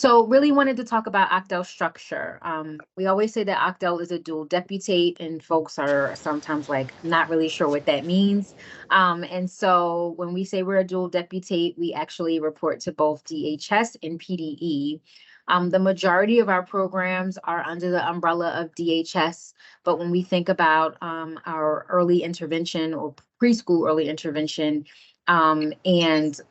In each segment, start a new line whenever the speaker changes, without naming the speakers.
So really wanted to talk about OCDEL structure. We always say that OCDEL is a dual deputate, and folks are sometimes like not really sure what that means. And so when we say we're a dual deputate, we actually report to both DHS and PDE. The majority of our programs are under the umbrella of DHS, but when we think about our early intervention or preschool early intervention, and
Excited.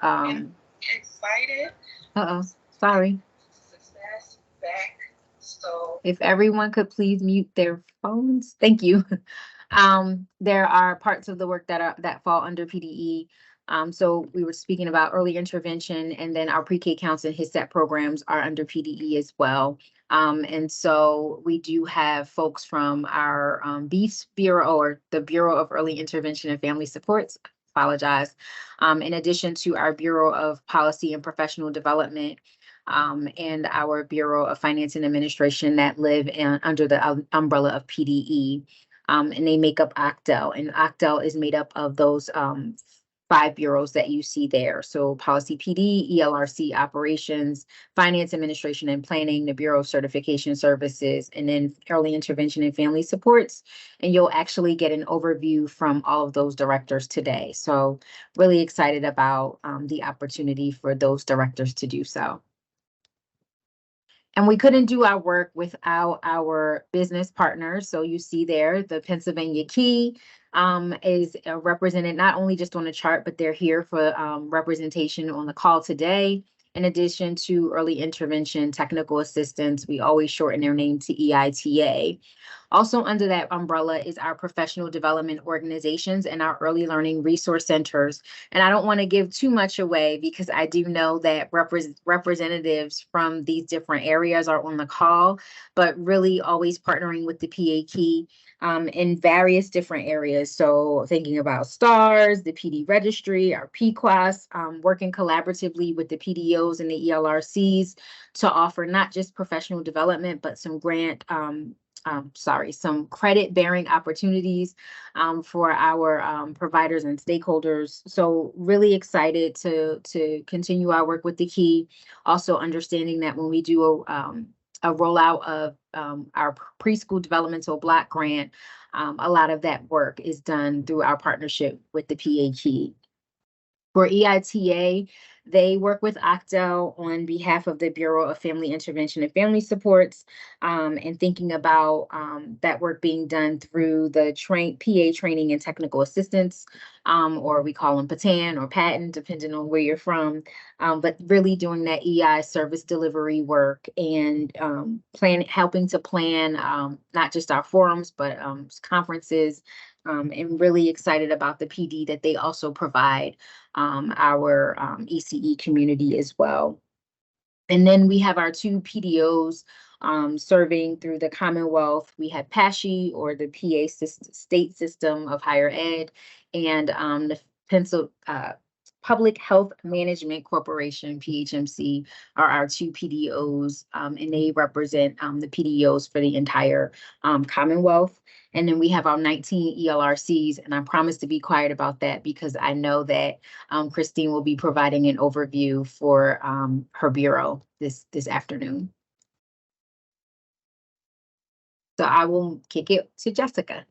sorry.
Success back. So
If everyone could please mute their phones. Thank you. There are parts of the work that fall under PDE. So we were speaking about early intervention, and then our pre-K counts and HISET programs are under PDE as well. And so we do have folks from our BEAFS Bureau, or the Bureau of Early Intervention and Family Supports, apologize, in addition to our Bureau of Policy and Professional Development, and our Bureau of Finance and Administration that live under the umbrella of PDE. And they make up OCDEL, and OCDEL is made up of those 5 bureaus that you see there. So Policy PD, ELRC Operations, Finance Administration and Planning, the Bureau of Certification Services, and then Early Intervention and Family Supports. And you'll actually get an overview from all of those directors today. So really excited about the opportunity for those directors to do so. And we couldn't do our work without our business partners. So you see there, the Pennsylvania Key is represented not only just on the chart, but they're here for representation on the call today. In addition to early intervention technical assistance, we always shorten their name to EITA. Also under that umbrella is our professional development organizations and our early learning resource centers. And I don't want to give too much away because I do know that representatives from these different areas are on the call, but really always partnering with the PAK in various different areas. So thinking about STARS, the PD registry, our PQAS, working collaboratively with the PDOs and the ELRCs to offer not just professional development, but some some credit bearing opportunities for our providers and stakeholders. So really excited to continue our work with the Key. Also understanding that when we do a rollout of our preschool developmental block grant, a lot of that work is done through our partnership with the PAK. For EITA, they work with OCDEL on behalf of the Bureau of Family Intervention and Family Supports, and thinking about that work being done through the PA training and technical assistance, or we call them PATAN or patent, depending on where you're from, but really doing that EI service delivery work and helping to plan not just our forums, but conferences, and really excited about the PD that they also provide our ECE community as well. And then we have our 2 PDOs serving through the Commonwealth. We have PASHE, or the PA State System of Higher Ed, and the Public Health Management Corporation, PHMC, are our 2 PDOs, and they represent the PDOs for the entire Commonwealth. And then we have our 19 ELRCs, and I promise to be quiet about that because I know that Christine will be providing an overview for her bureau this afternoon. So I will kick it to Jessica.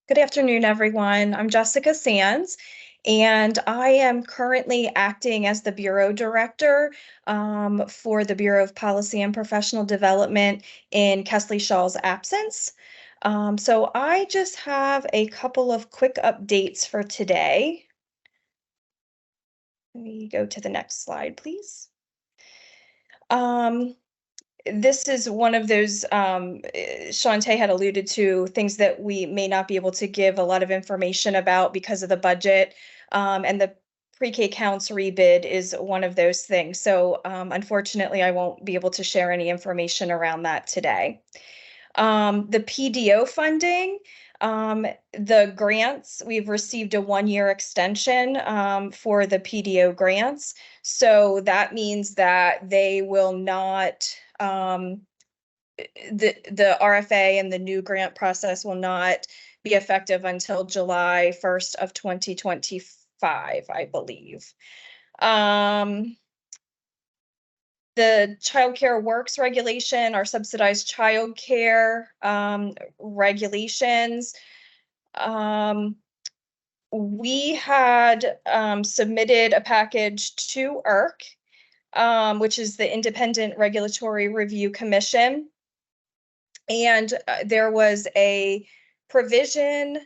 Good afternoon, everyone. I'm Jessica Sands, and I am currently acting as the Bureau Director for the Bureau of Policy and Professional Development in Kesley Shaw's absence. So I just have a couple of quick updates for today. Let me go to the next slide, please. This is one of those, Shantae had alluded to, things that we may not be able to give a lot of information about because of the budget, and the pre-K counts rebid is one of those things. So unfortunately, I won't be able to share any information around that today. The PDO funding, the grants, we've received a 1-year extension for the PDO grants. So that means that they will not, the RFA and the new grant process will not be effective until July 1st of 2025, I believe. the child care works regulation, our subsidized child care regulations. We had submitted a package to IRC, which is the Independent Regulatory Review Commission. And there was a provision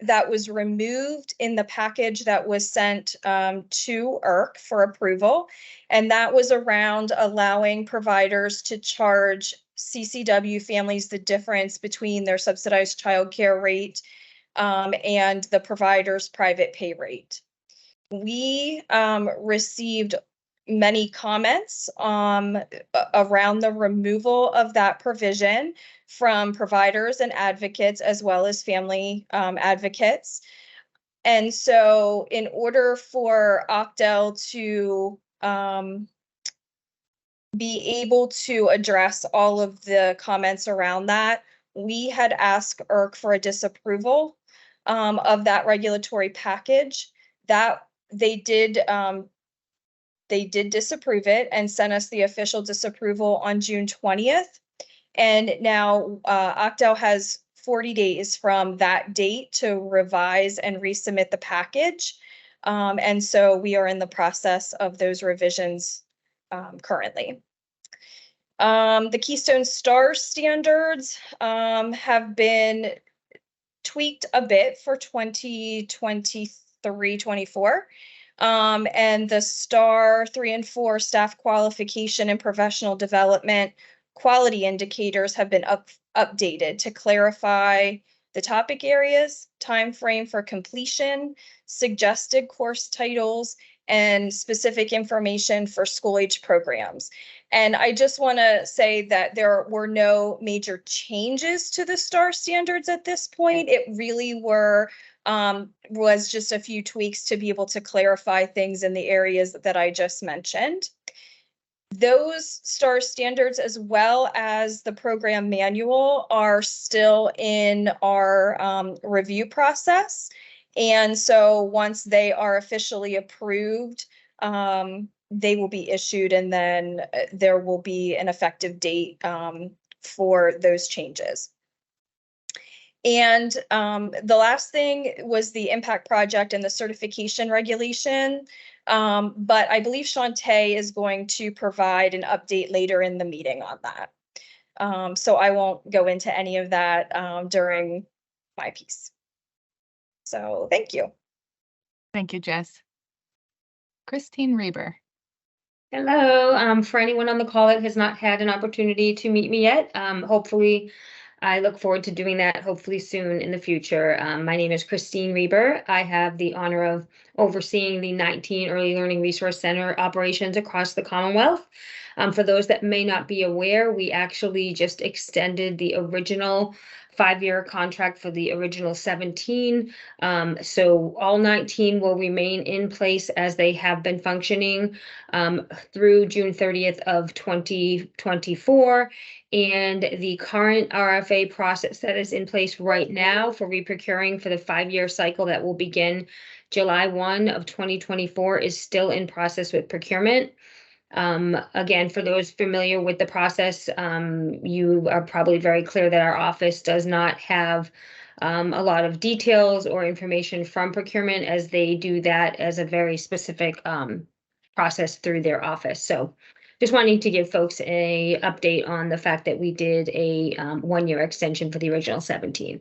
that was removed in the package that was sent to IRC for approval. And that was around allowing providers to charge CCW families the difference between their subsidized childcare rate and the provider's private pay rate. We received many comments around the removal of that provision from providers and advocates, as well as family advocates. And so in order for OCDEL to be able to address all of the comments around that, we had asked IRC for a disapproval of that regulatory package. That they did disapprove it and sent us the official disapproval on June 20th. And now OCDEL has 40 days from that date to revise and resubmit the package. And so we are in the process of those revisions currently. The Keystone Star standards have been tweaked a bit for 2023-24. And the STAR 3 and 4 staff qualification and professional development quality indicators have been updated to clarify the topic areas, time frame for completion, suggested course titles, and specific information for school-age programs. And I just want to say that there were no major changes to the STAR standards at this point. It really was just a few tweaks to be able to clarify things in the areas that I just mentioned. Those STAR standards, as well as the program manual, are still in our review process. And so once they are officially approved, they will be issued, and then there will be an effective date for those changes. And the last thing was the impact project and the certification regulation. But I believe Shantae is going to provide an update later in the meeting on that. So I won't go into any of that during my piece. So thank you.
Thank you, Jess. Christine Reber.
Hello. For anyone on the call that has not had an opportunity to meet me yet, hopefully I look forward to doing that hopefully soon in the future. My name is Christine Reber. I have the honor of overseeing the 19 Early Learning Resource Center operations across the Commonwealth. For those that may not be aware, we actually just extended the original 5-year contract for the original 17. So all 19 will remain in place as they have been functioning through June 30th of 2024. And the current RFA process that is in place right now for reprocuring for the 5-year cycle that will begin July 1 of 2024 is still in process with procurement. Again, for those familiar with the process, you are probably very clear that our office does not have a lot of details or information from procurement, as they do that as a very specific process through their office. So just wanting to give folks a update on the fact that we did a 1-year extension for the original 17.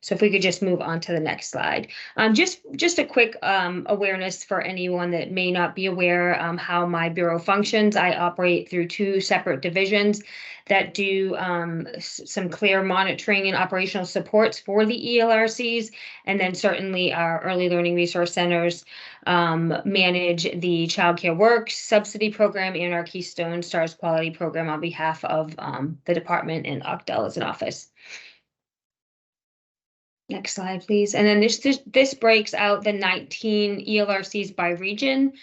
So if we could just move on to the next slide. Just a quick awareness for anyone that may not be aware how my bureau functions. I operate through 2 separate divisions that do some clear monitoring and operational supports for the ELRCs. And then certainly our early learning resource centers manage the Child Care Works subsidy program and our Keystone Stars quality program on behalf of the department and OCDEL as an office. Next slide, please. And then this breaks out the 19 ELRCs by region.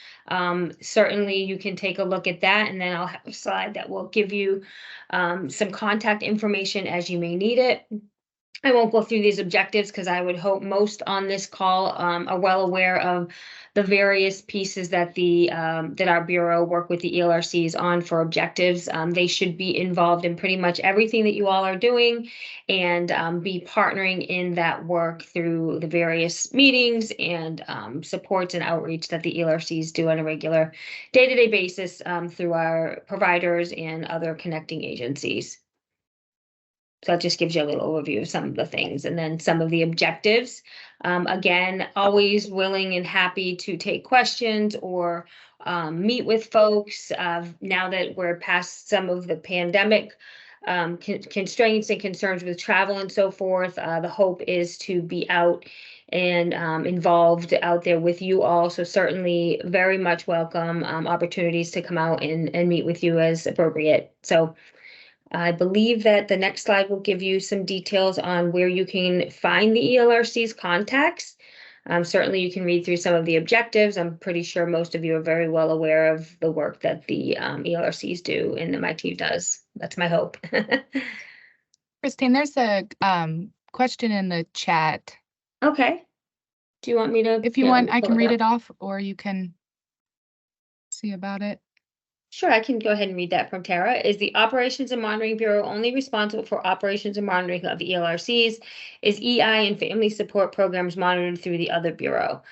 Certainly you can take a look at that, and then I'll have a slide that will give you some contact information as you may need it. I won't go through these objectives because I would hope most on this call are well aware of the various pieces that that our bureau work with the ELRCs on for objectives. They should be involved in pretty much everything that you all are doing and be partnering in that work through the various meetings and supports and outreach that the ELRCs do on a regular day-to-day basis through our providers and other connecting agencies. So that just gives you a little overview of some of the things and then some of the objectives. Again, always willing and happy to take questions or meet with folks. Now that we're past some of the pandemic constraints and concerns with travel and so forth, the hope is to be out and involved out there with you all. So certainly very much welcome opportunities to come out and meet with you as appropriate. So I believe that the next slide will give you some details on where you can find the ELRC's contacts. Certainly you can read through some of the objectives. I'm pretty sure most of you are very well aware of the work that the ELRCs do and that my team does. That's my hope.
Christine, there's a question in the chat.
Okay. Do you want me to?
If you want, I can read it off, or you can see about it.
Sure, I can go ahead and read that from Tara. Is the Operations and Monitoring Bureau only responsible for operations and monitoring of the ELRCs? Is EI and family support programs monitored through the other bureau?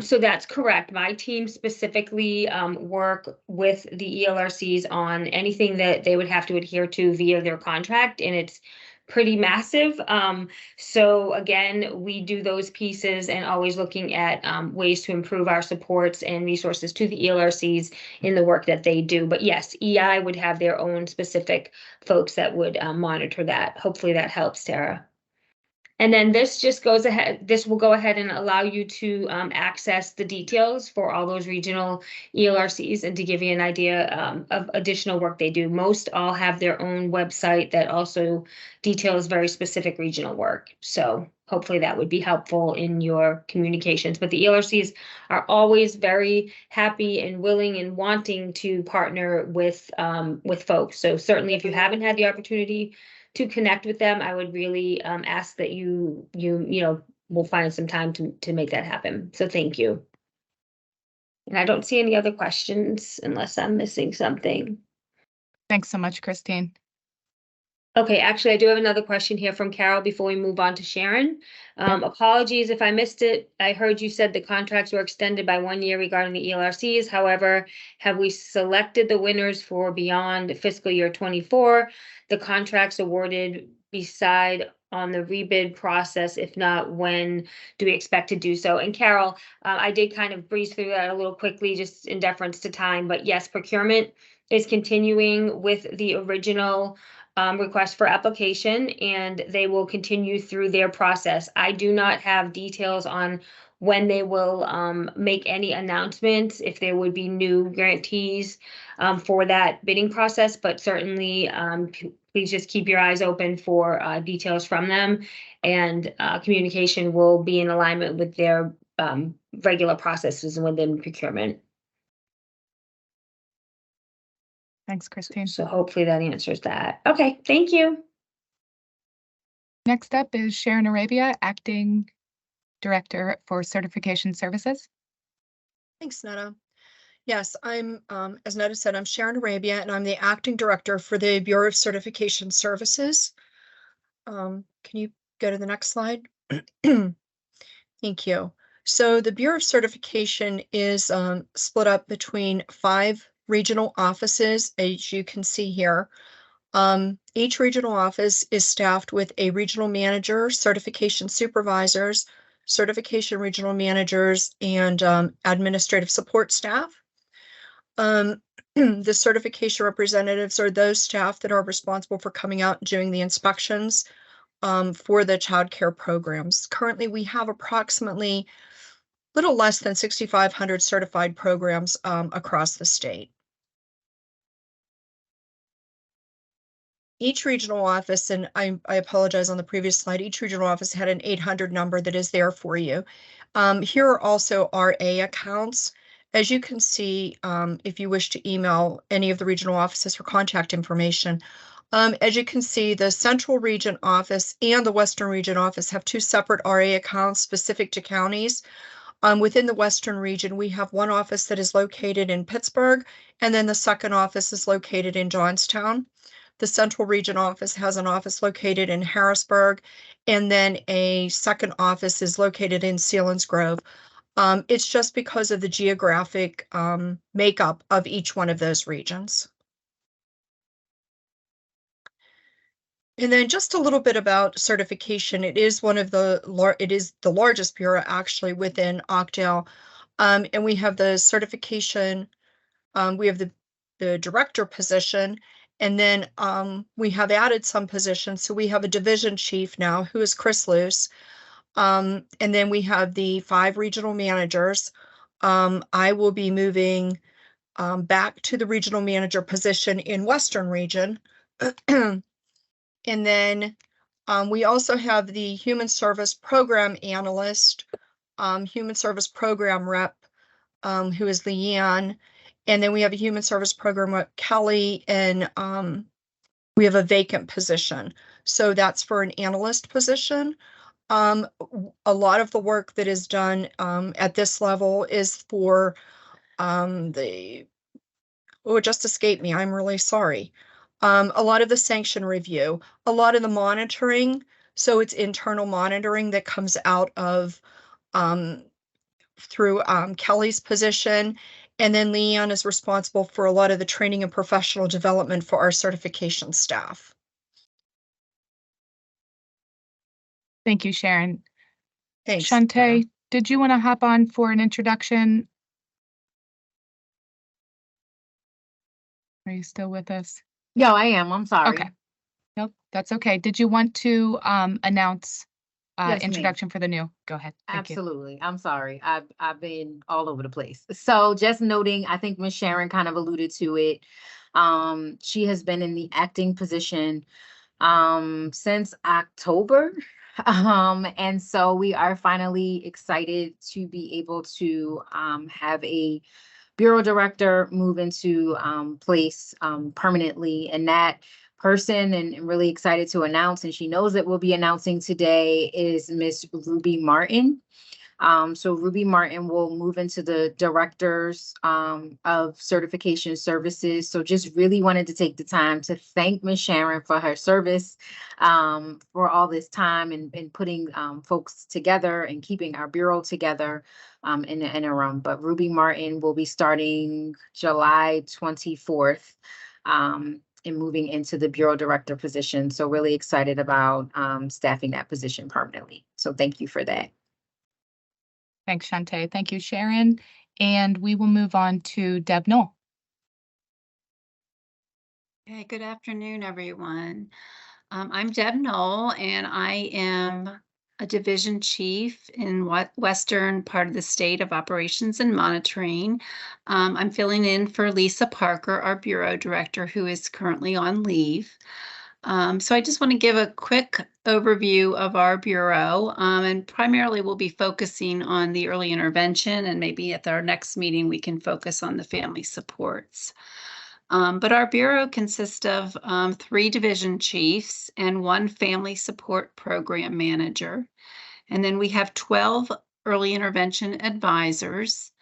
So that's correct. My team specifically work with the ELRCs on anything that they would have to adhere to via their contract, and it's pretty massive. So again, we do those pieces and always looking at ways to improve our supports and resources to the ELRCs in the work that they do. But yes, EI would have their own specific folks that would monitor that. Hopefully that helps, Tara. And then this just goes ahead, this will go ahead and allow you to access the details for all those regional ELRCs and to give you an idea of additional work they do. Most all have their own website that also details very specific regional work. So hopefully that would be helpful in your communications. But the ELRCs are always very happy and willing and wanting to partner with folks. So certainly if you haven't had the opportunity to connect with them, I would really ask that you will find some time to make that happen. So thank you. And I don't see any other questions unless I'm missing something.
Thanks so much, Christine.
Okay, actually, I do have another question here from Carol before we move on to Sharon. Apologies if I missed it. I heard you said the contracts were extended by 1 year regarding the ELRCs. However, have we selected the winners for beyond fiscal year 24? The contracts awarded beside on the rebid process? If not, when do we expect to do so? And Carol, I did kind of breeze through that a little quickly just in deference to time, but yes, procurement is continuing with the original request for application, and they will continue through their process. I do not have details on when they will make any announcements, if there would be new grantees for that bidding process, but certainly please just keep your eyes open for details from them, and communication will be in alignment with their regular processes within procurement.
Thanks, Christine.
So hopefully that answers that. Okay, thank you.
Next up is Sharon Arabia, Acting Director for Certification Services.
Thanks, Netta. Yes, I'm, as Netta said, I'm Sharon Arabia, and I'm the Acting Director for the Bureau of Certification Services. Can you go to the next slide? Thank you. So the Bureau of Certification is split up between 5 regional offices, as you can see here. Each regional office is staffed with a regional manager, certification supervisors, certification regional managers, and administrative support staff. The certification representatives are those staff that are responsible for coming out and doing the inspections for the child care programs. Currently, we have approximately little less than 6,500 certified programs across the state. Each regional office, and I apologize on the previous slide, each regional office had an 800 number that is there for you. Here are also RA accounts. As you can see, if you wish to email any of the regional offices for contact information, As you can see, the Central Region Office and the Western Region Office have two separate RA accounts specific to counties. Within the Western Region, we have one office that is located in Pittsburgh, and then the second office is located in Johnstown. The Central Region Office has an office located in Harrisburg, and then a second office is located in Selinsgrove. It's just because of the geographic makeup of each one of those regions. And then just a little bit about certification. It is one of the largest bureau actually within OCDEL. And we have the certification, we have the director position, and then we have added some positions. So we have a division chief now, who is Chris Luce. And then we have the 5 regional managers. I will be moving back to the regional manager position in Western Region. And then we also have the Human Service Program Analyst, Human Service Program Rep, who is Leanne. And then we have a Human Service Program Rep, Kelly, and we have a vacant position. So that's for an analyst position. A lot of the work that is done at this level is for it just escaped me. I'm really sorry. A lot of the sanction review, a lot of the monitoring. So it's internal monitoring that comes out of through Kelly's position. And then Leanne is responsible for a lot of the training and professional development for our certification staff.
Thank you, Sharon.
Thanks.
Shantae, did you want to hop on for an introduction? Are you still with us?
Yeah, I am. I'm sorry.
Okay. Nope, that's okay. Did you want to announce
Yes, ma'am.
introduction for the new? Go ahead. Thank you.
Absolutely. I'm sorry. I've been all over the place. So just noting, I think Ms. Sharon kind of alluded to it. She has been in the acting position since October. And so we are finally excited to be able to have a bureau director move into place permanently, and that person, and really excited to announce, and she knows that we'll be announcing today, is Miss Ruby Martin. So Ruby Martin will move into the directors of certification services. So just really wanted to take the time to thank Ms. Sharon for her service, for all this time and putting folks together and keeping our bureau together in the interim. But Ruby Martin will be starting July 24th. And moving into the bureau director position. So really excited about staffing that position permanently. So thank you for that.
Thanks, Shantae. Thank you, Sharon. And we will move on to Deb Knoll.
Okay, good afternoon, everyone. I'm Deb Knoll, and I am a division chief in western part of the state of operations and monitoring. I'm filling in for Lisa Parker, our bureau director, who is currently on leave. So I just want to give a quick overview of our bureau, and primarily we'll be focusing on the early intervention, and maybe at our next meeting we can focus on the family supports. But our bureau consists of 3 division chiefs and 1 family support program manager. And then we have 12 early intervention advisors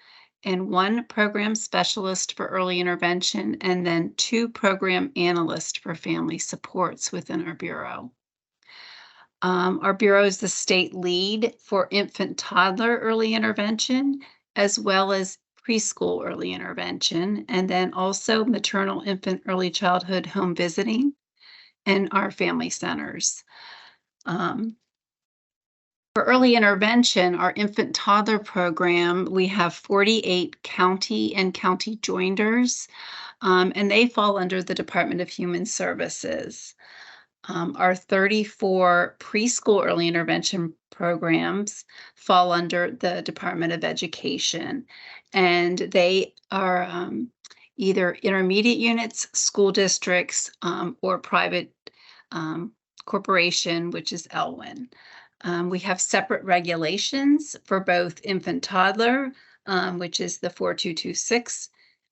and 1 program specialist for early intervention, and then 2 program analysts for family supports within our bureau. Our bureau is the state lead for infant toddler early intervention, as well as preschool early intervention, and then also maternal infant early childhood home visiting and our family centers. For early intervention, our infant toddler program, we have 48 county and county joinders, and they fall under the Department of Human Services. Our 34 preschool early intervention programs fall under the Department of Education, and they are either intermediate units, school districts, or private corporation, which is Elwyn. We have separate regulations for both infant toddler, which is the 4226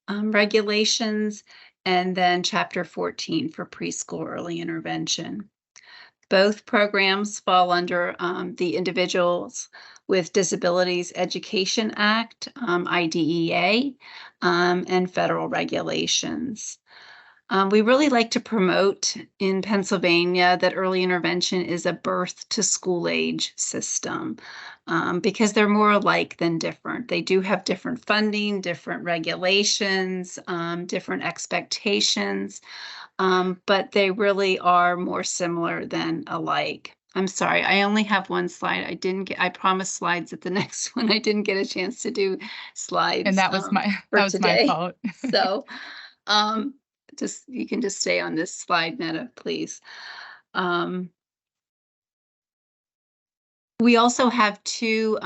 regulations, and then Chapter 14 for preschool early intervention. Both programs fall under the Individuals with Disabilities Education Act, IDEA, and federal regulations. We really like to promote in Pennsylvania that early intervention is a birth to school age system because they're more alike than different. They do have different funding, different regulations, different expectations, but they really are more similar than alike. I'm sorry, I only have one slide. I promised slides at the next one. I didn't get a chance to do slides.
And that was my
for
that was my
today.
fault.
So, you can just stay on this slide, Netta, please. We also have two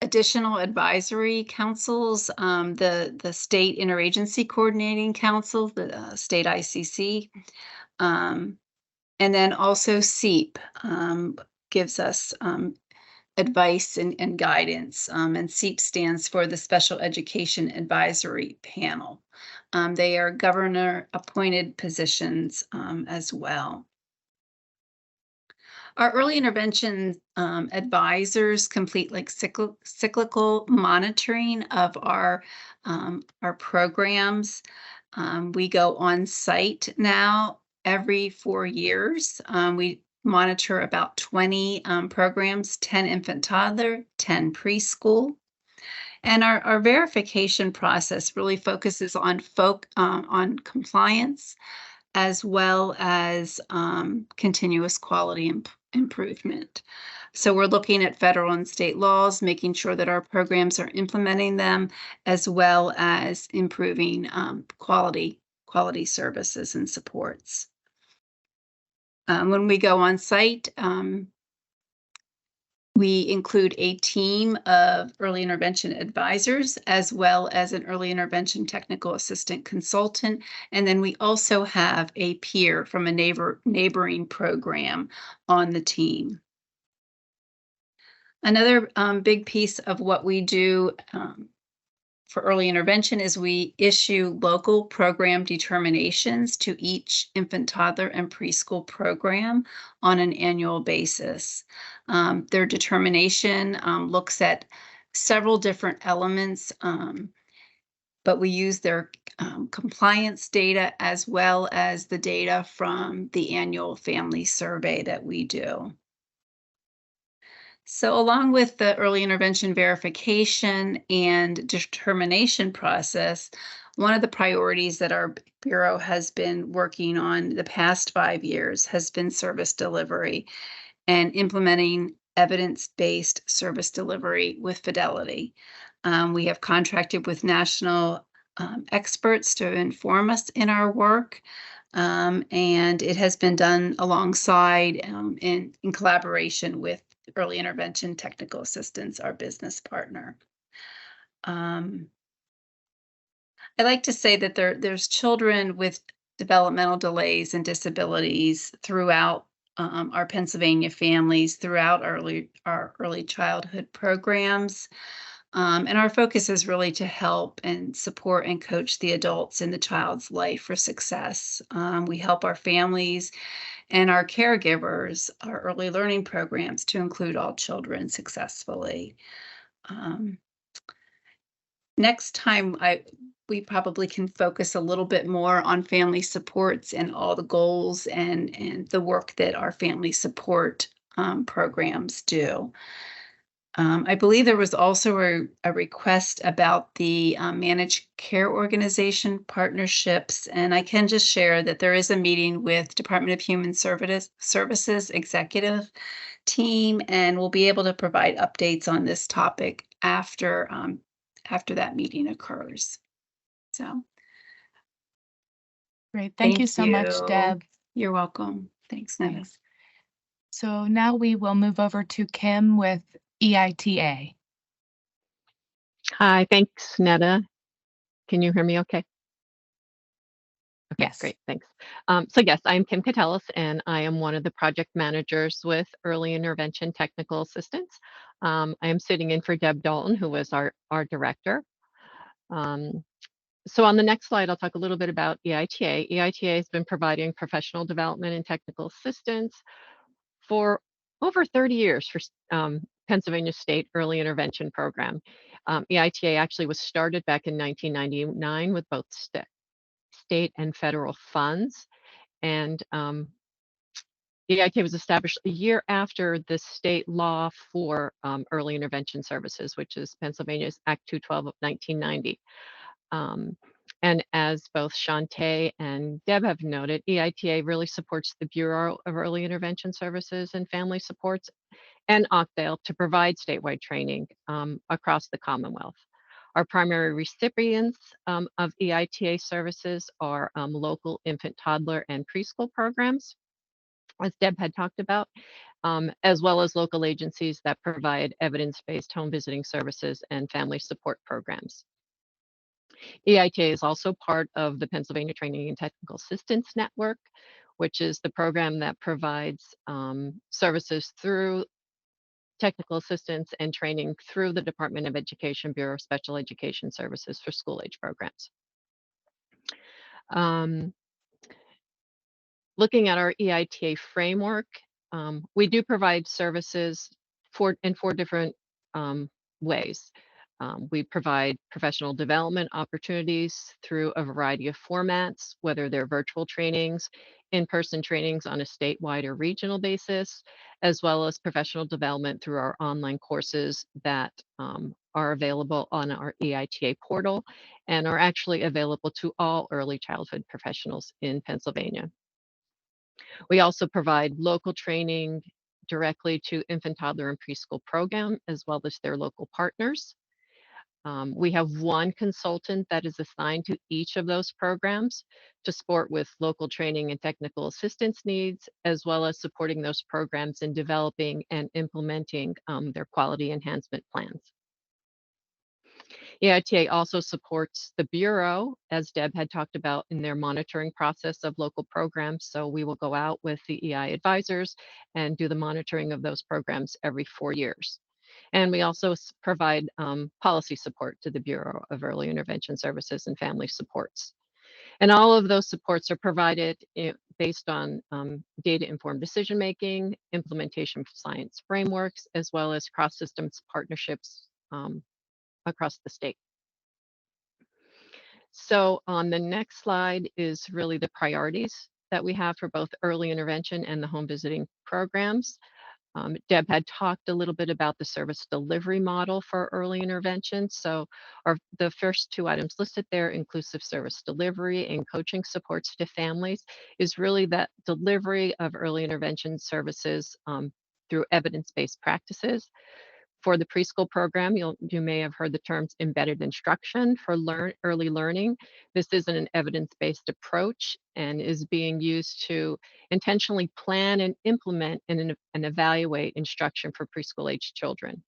additional advisory councils, the State Interagency Coordinating Council, the State ICC, and then also SEEP gives us advice and guidance, and SEEP stands for the Special Education Advisory Panel. They are governor-appointed positions as well. Our early intervention advisors complete like cyclical monitoring of our programs. We go on site now every 4 years. We monitor about 20 programs, 10 infant toddler, 10 preschool. And our verification process really focuses on compliance as well as continuous quality improvement. So we're looking at federal and state laws, making sure that our programs are implementing them, as well as improving quality services and supports. When we go on site, we include a team of early intervention advisors, as well as an early intervention technical assistant consultant. And then we also have a peer from a neighboring program on the team. Another big piece of what we do for early intervention is we issue local program determinations to each infant, toddler, and preschool program on an annual basis. Their determination looks at several different elements, but we use their compliance data as well as the data from the annual family survey that we do. So along with the early intervention verification and determination process, one of the priorities that our Bureau has been working on the past 5 years has been service delivery and implementing evidence-based service delivery with fidelity. We have contracted with national experts to inform us in our work, and it has been done alongside in collaboration with early intervention technical assistance, our business partner. I like to say that there's children with developmental delays and disabilities throughout our Pennsylvania families, throughout our early childhood programs. And our focus is really to help and support and coach the adults in the child's life for success. We help our families and our caregivers, our early learning programs to include all children successfully. Next time, we probably can focus a little bit more on family supports and all the goals and the work that our family support programs do. I believe there was also a request about the managed care organization partnerships, and I can just share that there is a meeting with Department of Human Services executive team, and we'll be able to provide updates on this topic after that meeting occurs. So,
Great. Thank you so much, Deb.
You're welcome. Thanks, Netta.
Thanks. So now we will move over to Kim with EITA.
Hi, thanks, Netta. Can you hear me okay? Okay,
Yes.
great, thanks. So yes, I'm Kim Catellis, and I am one of the project managers with Early Intervention Technical Assistance. I am sitting in for Deb Dalton, who was our director. So on the next slide, I'll talk a little bit about EITA. EITA has been providing professional development and technical assistance for over 30 years for Pennsylvania State Early Intervention Program. EITA actually was started back in 1999 with both state and federal funds. And EITA was established a year after the state law for early intervention services, which is Pennsylvania's Act 212 of 1990. And as both Shantae and Deb have noted, EITA really supports the Bureau of Early Intervention Services and Family Supports and OCDEL to provide statewide training across the Commonwealth. Our primary recipients of EITA services are local infant, toddler, and preschool programs, as Deb had talked about, as well as local agencies that provide evidence-based home visiting services and family support programs. EITA is also part of the Pennsylvania Training and Technical Assistance Network, which is the program that provides services through technical assistance and training through the Department of Education Bureau of Special Education Services for school-age programs. Looking at our EITA framework, we do provide services in four different ways. We provide professional development opportunities through a variety of formats, whether they're virtual trainings, in-person trainings on a statewide or regional basis, as well as professional development through our online courses that are available on our EITA portal and are actually available to all early childhood professionals in Pennsylvania. We also provide local training directly to infant, toddler, and preschool program, as well as their local partners. We have one consultant that is assigned to each of those programs to support with local training and technical assistance needs, as well as supporting those programs in developing and implementing their quality enhancement plans. EITA also supports the Bureau, as Deb had talked about, in their monitoring process of local programs. So we will go out with the EI advisors and do the monitoring of those programs every 4 years. And we also provide policy support to the Bureau of Early Intervention Services and Family Supports. And all of those supports are provided based on data-informed decision-making, implementation of science frameworks, as well as cross-systems partnerships across the state. So on the next slide is really the priorities that we have for both early intervention and the home visiting programs. Deb had talked a little bit about the service delivery model for early intervention. So the first two items listed there, inclusive service delivery and coaching supports to families, is really that delivery of early intervention services through evidence-based practices. For the preschool program, you may have heard the terms embedded instruction for early learning. This is an evidence-based approach and is being used to intentionally plan and implement and evaluate instruction for preschool-age children.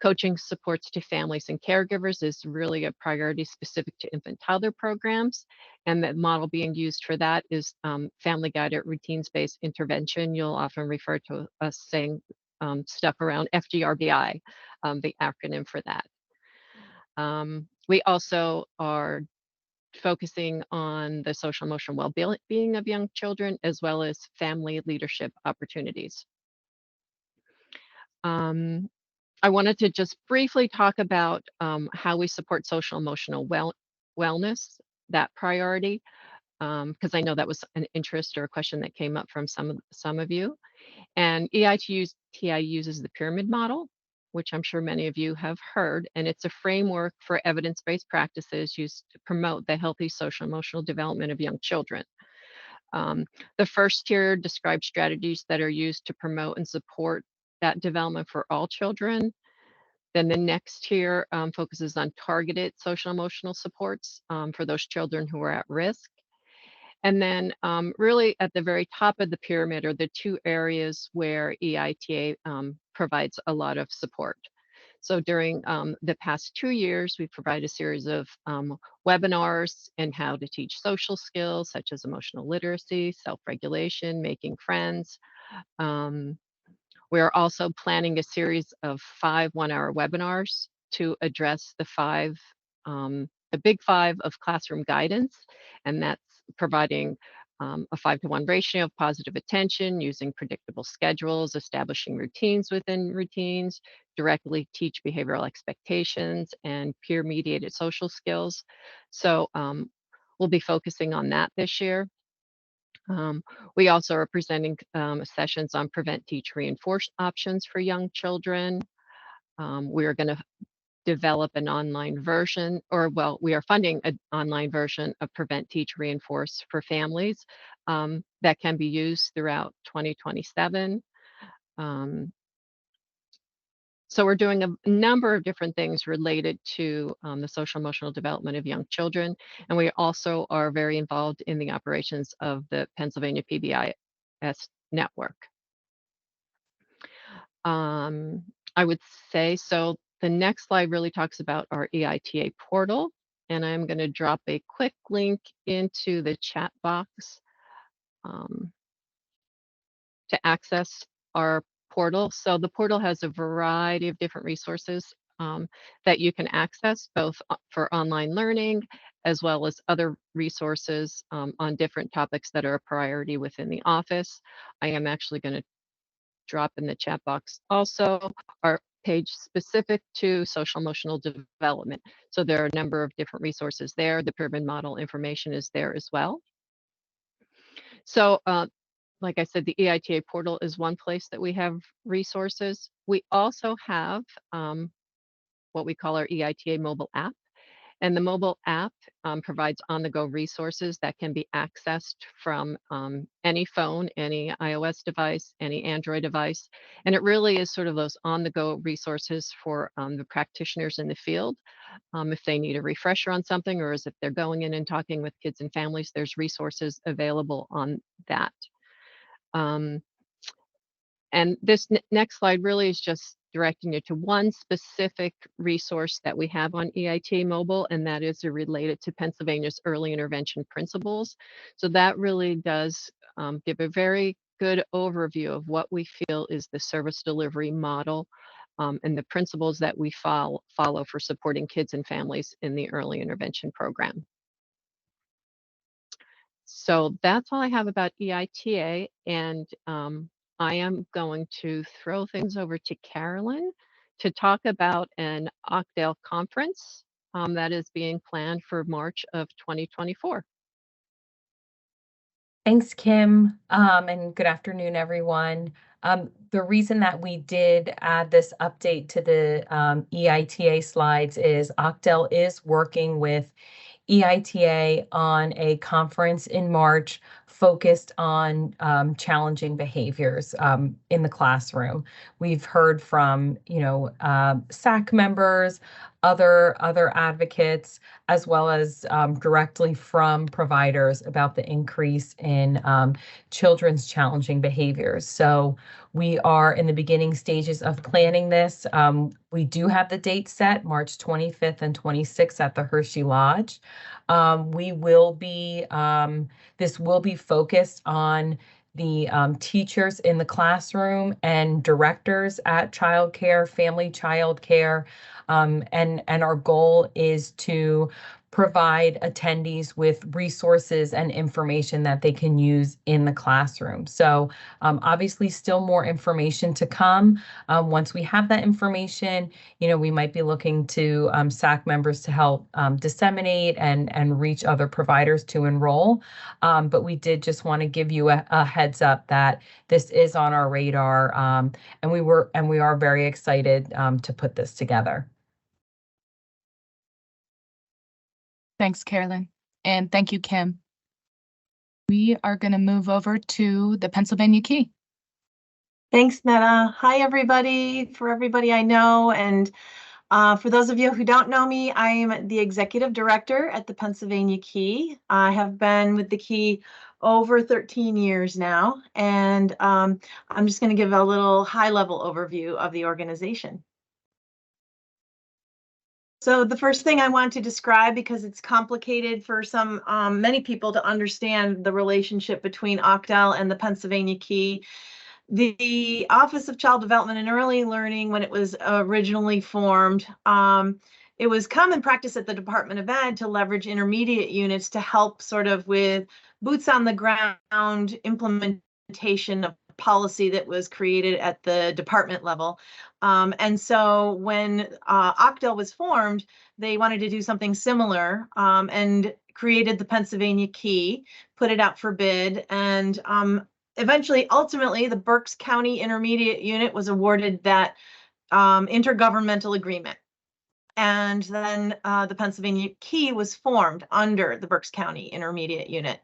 Coaching supports to families and caregivers is really a priority specific to infant toddler programs. And the model being used for that is family guided routines-based intervention. You'll often refer to us saying stuff around FGRBI, the acronym for that. We also are focusing on the social emotional well-being of young children, as well as family leadership opportunities. I wanted to just briefly talk about how we support social emotional wellness, that priority, because I know that was an interest or a question that came up from some of you. And EITA uses the pyramid model, which I'm sure many of you have heard, and it's a framework for evidence-based practices used to promote the healthy social emotional development of young children. The first tier describes strategies that are used to promote and support that development for all children. Then the next tier focuses on targeted social emotional supports for those children who are at risk. And then really at the very top of the pyramid are the two areas where EITA provides a lot of support. So during the past 2 years, we've provided a series of webinars in how to teach social skills, such as emotional literacy, self-regulation, making friends. We're also planning a series of 5 one-hour webinars to address the 5 the big five of classroom guidance, and that's providing a 5-to-1 ratio of positive attention, using predictable schedules, establishing routines within routines, directly teach behavioral expectations, and peer-mediated social skills. So we'll be focusing on that this year. We also are presenting sessions on prevent, teach, reinforce options for young children. We are going to develop an online version, or well, we are funding an online version of Prevent, Teach, Reinforce for families that can be used throughout 2027. So we're doing a number of different things related to the social emotional development of young children. And we also are very involved in the operations of the Pennsylvania PBIS network. I would say, so the next slide really talks about our EITA portal, and I'm going to drop a quick link into the chat box to access our portal. So the portal has a variety of different resources that you can access, both for online learning as well as other resources on different topics that are a priority within the office. I am actually going to drop in the chat box also our page specific to social emotional development. So there are a number of different resources there. The pyramid model information is there as well. So like I said, the EITA portal is one place that we have resources. We also have what we call our EITA mobile app. And the mobile app provides on-the-go resources that can be accessed from any phone, any iOS device, any Android device. And it really is sort of those on-the-go resources for the practitioners in the field. If they need a refresher on something, or as if they're going in and talking with kids and families, there's resources available on that. And this next slide really is just directing you to one specific resource that we have on EITA Mobile, and that is related to Pennsylvania's early intervention principles. So that really does give a very good overview of what we feel is the service delivery model and the principles that we follow for supporting kids and families in the early intervention program. So that's all I have about EITA, and I am going to throw things over to Carolyn to talk about an OCDEL conference that is being planned for March of 2024.
Thanks, Kim, and good afternoon, everyone. The reason that we did add this update to the EITA slides is OCDEL is working with EITA on a conference in March focused on challenging behaviors in the classroom. We've heard from, SAC members, other advocates, as well as directly from providers about the increase in children's challenging behaviors. So we are in the beginning stages of planning this. We do have the date set, March 25th and 26th at the Hershey Lodge. This will be focused on the teachers in the classroom and directors at childcare, family childcare, and our goal is to provide attendees with resources and information that they can use in the classroom. So obviously still more information to come. Once we have that information, we might be looking to SAC members to help disseminate and reach other providers to enroll. But we did just want to give you a heads up that this is on our radar, and we are very excited to put this together.
Thanks, Carolyn. And thank you, Kim. We are going to move over to the Pennsylvania Key.
Thanks, Netta. Hi, everybody. For everybody I know, and for those of you who don't know me, I am the executive director at the Pennsylvania Key. I have been with the Key over 13 years now, and I'm just going to give a little high-level overview of the organization. So the first thing I want to describe, because it's complicated for many people to understand the relationship between OCDEL and the Pennsylvania Key. The Office of Child Development and Early Learning, when it was originally formed, it was common practice at the Department of Ed to leverage intermediate units to help sort of with boots on the ground implementation of policy that was created at the department level. And so when OCDEL was formed, they wanted to do something similar and created the Pennsylvania Key, put it out for bid, and eventually, ultimately, the Berks County Intermediate Unit was awarded that intergovernmental agreement. And then the Pennsylvania Key was formed under the Berks County Intermediate Unit.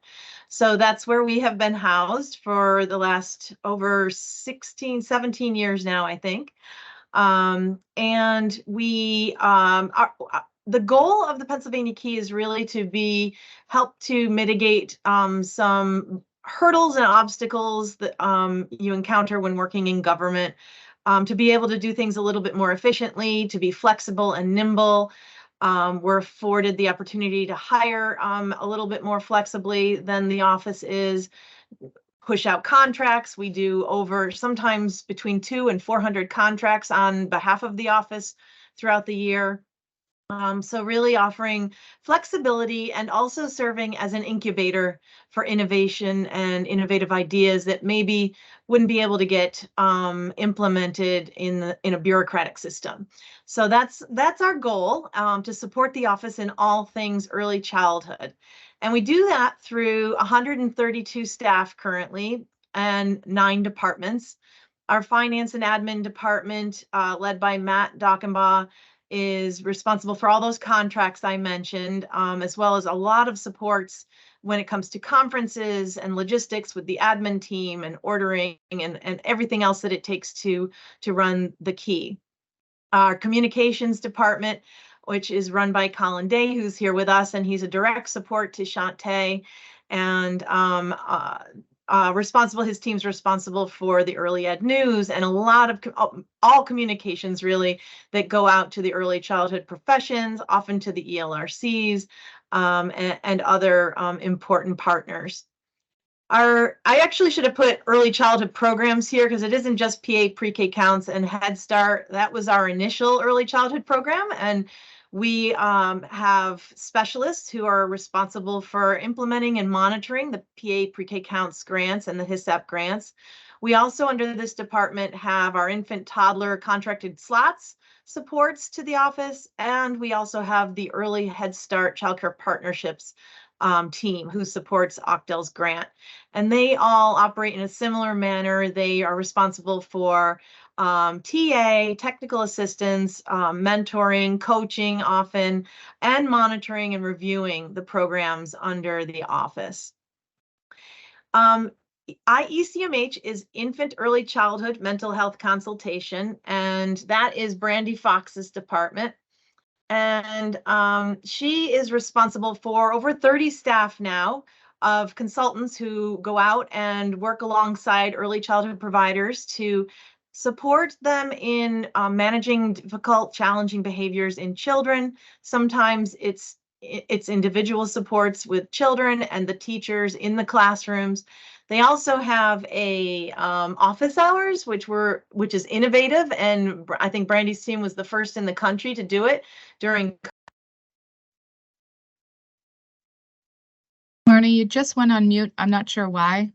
So that's where we have been housed for the last over 16, 17 years now, I think. And we the goal of the Pennsylvania Key is really to help to mitigate some hurdles and obstacles that you encounter when working in government, to be able to do things a little bit more efficiently, to be flexible and nimble. We're afforded the opportunity to hire a little bit more flexibly than the office is, push out contracts. We do over sometimes between 200 and 400 contracts on behalf of the office throughout the year. So really offering flexibility and also serving as an incubator for innovation and innovative ideas that maybe wouldn't be able to get implemented in a bureaucratic system. So that's our goal, to support the office in all things early childhood. And we do that through 132 staff currently and 9 departments. Our finance and admin department, led by Matt Dockenbaugh, is responsible for all those contracts I mentioned, as well as a lot of supports when it comes to conferences and logistics with the admin team and ordering and everything else that it takes to run the Key. Our communications department, which is run by Colin Day, who's here with us, and he's a direct support to Shantae, and his team's responsible for the early ed news and a lot of all communications really that go out to the early childhood professions, often to the ELRCs and other important partners. I actually should have put early childhood programs here because it isn't just PA, Pre-K Counts and Head Start. That was our initial early childhood program, and we have specialists who are responsible for implementing and monitoring the PA Pre-K Counts grants and the HISAP grants. We also, under this department, have our infant toddler contracted slots supports to the office, and we also have the early Head Start childcare partnerships team who supports OCDEL's grant. And they all operate in a similar manner. They are responsible for TA, technical assistance, mentoring, coaching often, and monitoring and reviewing the programs under the office. IECMH is Infant Early Childhood Mental Health Consultation, and that is Brandy Fox's department. And she is responsible for over 30 staff now of consultants who go out and work alongside early childhood providers to support them in managing difficult, challenging behaviors in children. Sometimes it's individual supports with children and the teachers in the classrooms. They also have a office hours, which is innovative, and I think Brandy's team was the first in the country to do it during.
Marnie, you just went on mute. I'm not sure why,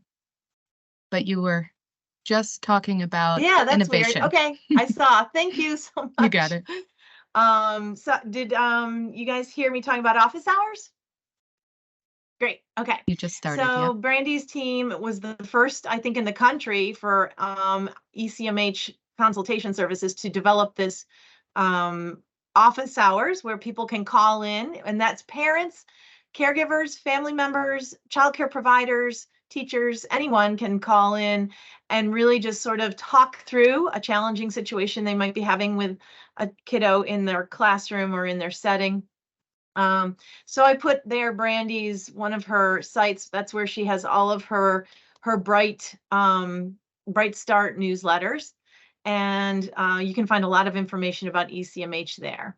but you were just talking about
that's
innovation.
Weird. Okay, I saw. Thank you so much.
You got it.
So did you guys hear me talking about office hours? Great. Okay.
You just started.
So
yeah.
Brandy's team was the first, I think, in the country for ECMH consultation services to develop this office hours where people can call in, and that's parents, caregivers, family members, childcare providers, teachers, anyone can call in and really just sort of talk through a challenging situation they might be having with a kiddo in their classroom or in their setting. So I put there Brandy's, one of her sites. That's where she has all of her Bright Start newsletters, and you can find a lot of information about ECMH there.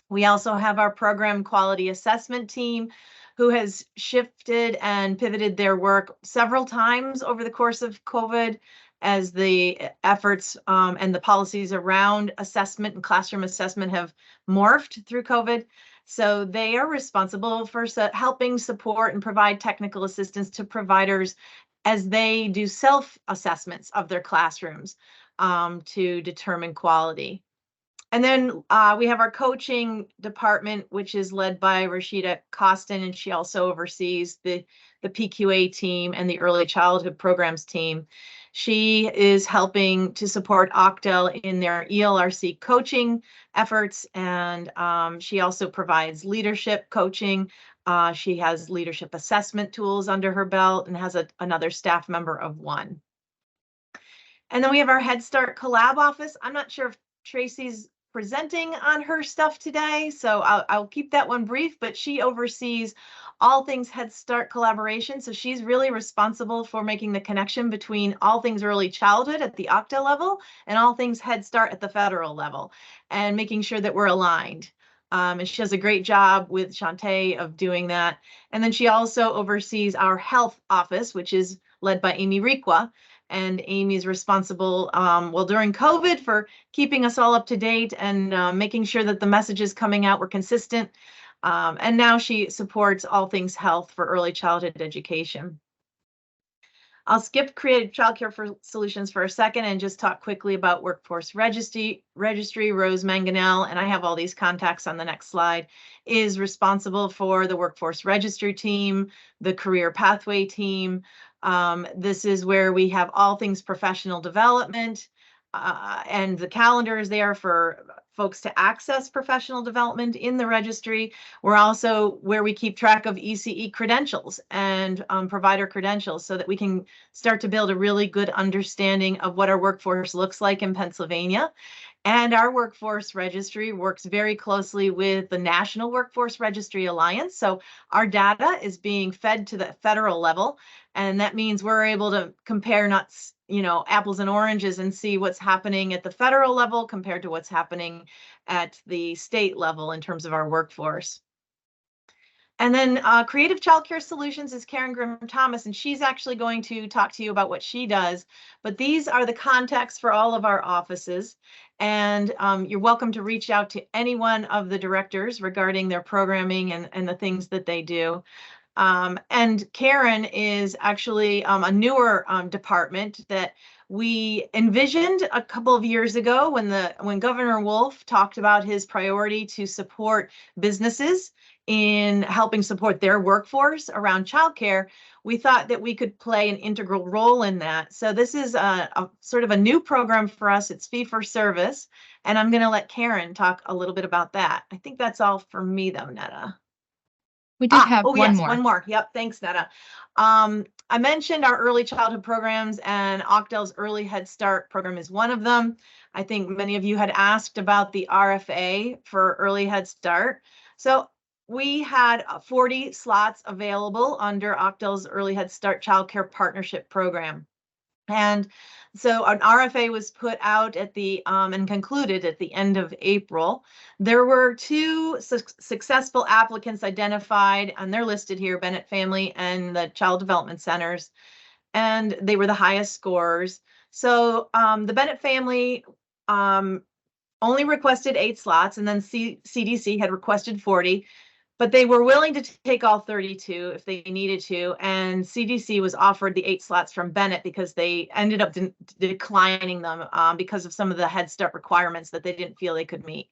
We also have our program quality assessment team, who has shifted and pivoted their work several times over the course of COVID as the efforts and the policies around assessment and classroom assessment have morphed through COVID. So they are responsible for helping support and provide technical assistance to providers as they do self-assessments of their classrooms to determine quality. And then we have our coaching department, which is led by Rashida Costin, and she also oversees the PQA team and the early childhood programs team. She is helping to support OCDEL in their ELRC coaching efforts, and she also provides leadership coaching. She has leadership assessment tools under her belt and has another staff member of one. And then we have our Head Start Collab office. I'm not sure if Tracy's presenting on her stuff today, so I'll keep that one brief, but she oversees all things Head Start collaboration. So she's really responsible for making the connection between all things early childhood at the OCDEL level and all things Head Start at the federal level, and making sure that we're aligned. And she does a great job with Shantae of doing that. And then she also oversees our health office, which is led by Amy Requa. And Amy's responsible, well, during COVID for keeping us all up to date and making sure that the messages coming out were consistent. And now she supports all things health for early childhood education. I'll skip Creative Childcare Solutions for a second and just talk quickly about Workforce Registry. Rose Manganell, and I have all these contacts on the next slide, is responsible for the Workforce Registry team, the Career Pathway team. This is where we have all things professional development, and the calendar is there for folks to access professional development in the registry. We're also where we keep track of ECE credentials and provider credentials so that we can start to build a really good understanding of what our workforce looks like in Pennsylvania. And our workforce registry works very closely with the National Workforce Registry Alliance. So our data is being fed to the federal level. And that means we're able to compare nuts, apples and oranges, and see what's happening at the federal level compared to what's happening at the state level in terms of our workforce. And then Creative Childcare Solutions is Karen Grimm-Thomas, and she's actually going to talk to you about what she does. But these are the contacts for all of our offices. And you're welcome to reach out to any one of the directors regarding their programming and the things that they do. And Karen is actually a newer department that we envisioned a couple of years ago when Governor Wolf talked about his priority to support businesses in helping support their workforce around childcare. We thought that we could play an integral role in that. So this is a sort of a new program for us. It's fee for service. And I'm going to let Karen talk a little bit about that. I think that's all for me though, Netta.
We did have one more.
One more. Yep. Thanks, Netta. I mentioned our early childhood programs, and OCDEL's Early Head Start program is one of them. I think many of you had asked about the RFA for Early Head Start. So we had 40 slots available under OCDEL's Early Head Start Childcare Partnership Program. And so an RFA was put out at the and concluded at the end of April. There were two successful applicants identified, and they're listed here, Bennett Family and the Child Development Centers, and they were the highest scorers. So the Bennett Family only requested 8 slots, and then CDC had requested 40. But they were willing to take all 32 if they needed to. And CDC was offered the 8 slots from Bennett because they ended up declining them because of some of the Head Start requirements that they didn't feel they could meet.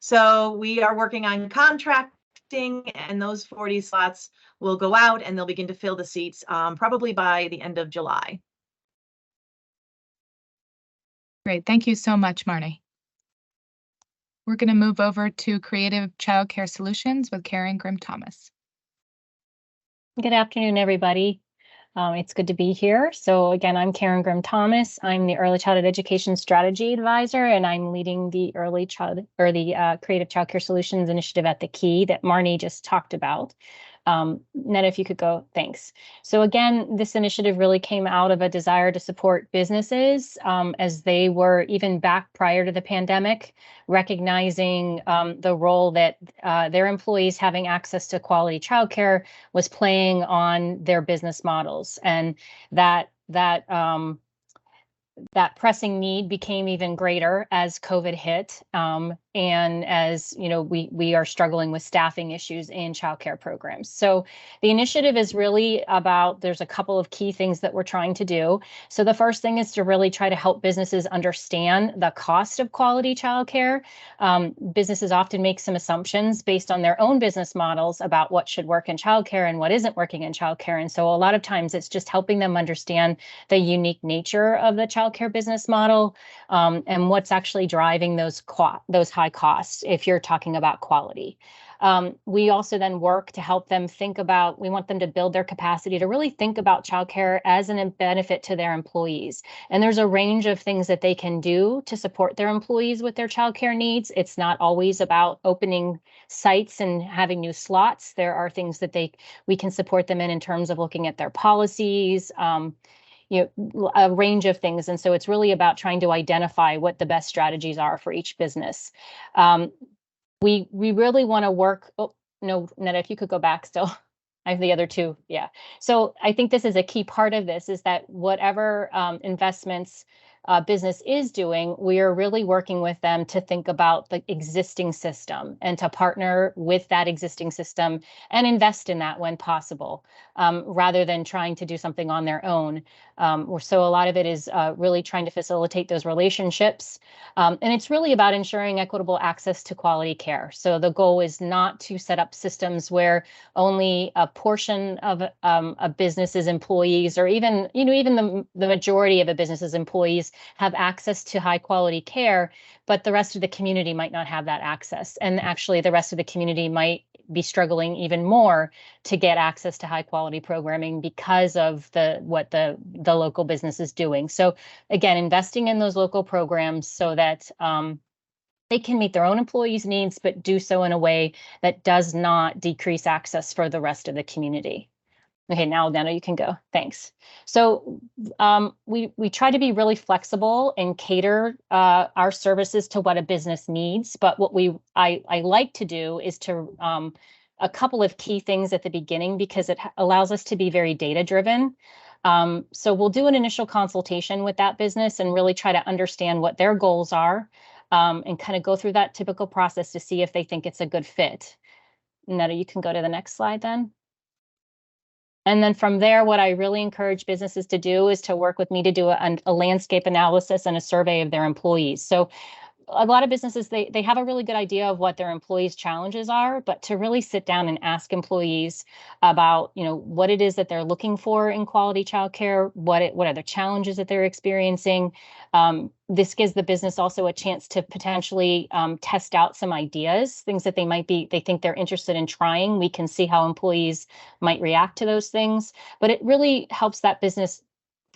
So we are working on contracting, and those 40 slots will go out and they'll begin to fill the seats probably by the end of July.
Great. Thank you so much, Marnie. We're going to move over to Creative Childcare Solutions with Karen Grimm-Thomas.
Good afternoon, everybody. It's good to be here. So again, I'm Karen Grimm-Thomas. I'm the Early Childhood Education Strategy Advisor, and I'm leading the Creative Childcare Solutions initiative at the Key that Marnie just talked about. Netta, if you could go, thanks. So again, this initiative really came out of a desire to support businesses as they were even back prior to the pandemic, recognizing the role that their employees having access to quality childcare was playing on their business models, and that that pressing need became even greater as COVID hit, and as we are struggling with staffing issues in childcare programs. So the initiative is really about, there's a couple of key things that we're trying to do. So the first thing is to really try to help businesses understand the cost of quality childcare. Businesses often make some assumptions based on their own business models about what should work in childcare and what isn't working in childcare. And so a lot of times it's just helping them understand the unique nature of the childcare business model, and what's actually driving those high costs if you're talking about quality. We also then work to help them think about, we want them to build their capacity to really think about childcare as a benefit to their employees. And there's a range of things that they can do to support their employees with their childcare needs. It's not always about opening sites and having new slots. There are things that we can support them in terms of looking at their policies, a range of things. And so it's really about trying to identify what the best strategies are for each business. We really want to work. Oh, no, Netta, if you could go back still. I have the other two. Yeah. So I think this is a key part of this, is that whatever investments business is doing, we are really working with them to think about the existing system and to partner with that existing system and invest in that when possible, rather than trying to do something on their own. So a lot of it is really trying to facilitate those relationships. And it's really about ensuring equitable access to quality care. So the goal is not to set up systems where only a portion of a business's employees, or even the majority of a business's employees, have access to high quality care, but the rest of the community might not have that access. And actually the rest of the community might be struggling even more to get access to high quality programming because of what the local business is doing. So again, investing in those local programs so that they can meet their own employees' needs, but do so in a way that does not decrease access for the rest of the community. Okay, now Nana, you can go. Thanks. So we try to be really flexible and cater our services to what a business needs. But what I like to do is to a couple of key things at the beginning, because it allows us to be very data driven. So we'll do an initial consultation with that business and really try to understand what their goals are, and kind of go through that typical process to see if they think it's a good fit. Netta, you can go to the next slide then. And then from there, what I really encourage businesses to do is to work with me to do a landscape analysis and a survey of their employees. So a lot of businesses, they have a really good idea of what their employees' challenges are, but to really sit down and ask employees about, what it is that they're looking for in quality childcare, what are the challenges that they're experiencing. This gives the business also a chance to potentially test out some ideas, things that they think they're interested in trying. We can see how employees might react to those things, but it really helps that business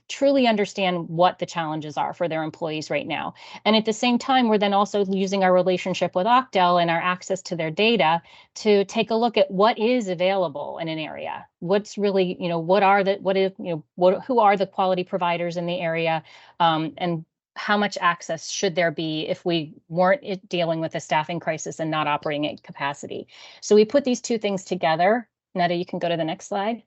truly understand what the challenges are for their employees right now. And at the same time, we're then also using our relationship with OCDEL and our access to their data to take a look at what is available in an area. What's really, who are the quality providers in the area, and how much access should there be if we weren't dealing with a staffing crisis and not operating at capacity. So we put these two things together. Netta, you can go to the next slide.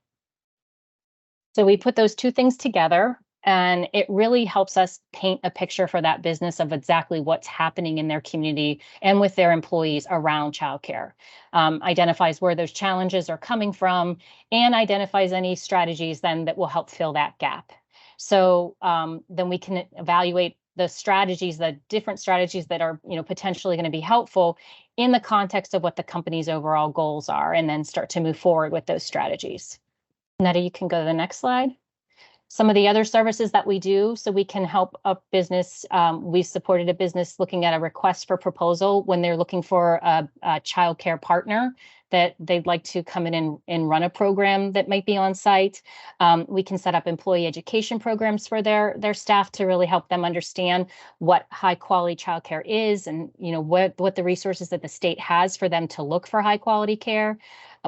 So we put those two things together, and it really helps us paint a picture for that business of exactly what's happening in their community and with their employees around childcare. Identifies where those challenges are coming from, and identifies any strategies then that will help fill that gap. So then we can evaluate the different strategies that are potentially going to be helpful in the context of what the company's overall goals are, and then start to move forward with those strategies. Netta, you can go to the next slide. Some of the other services that we do, so we can help a business. We've supported a business looking at a request for proposal when they're looking for a childcare partner that they'd like to come in and run a program that might be on site. We can set up employee education programs for their staff to really help them understand what high quality childcare is, and what the resources that the state has for them to look for high quality care.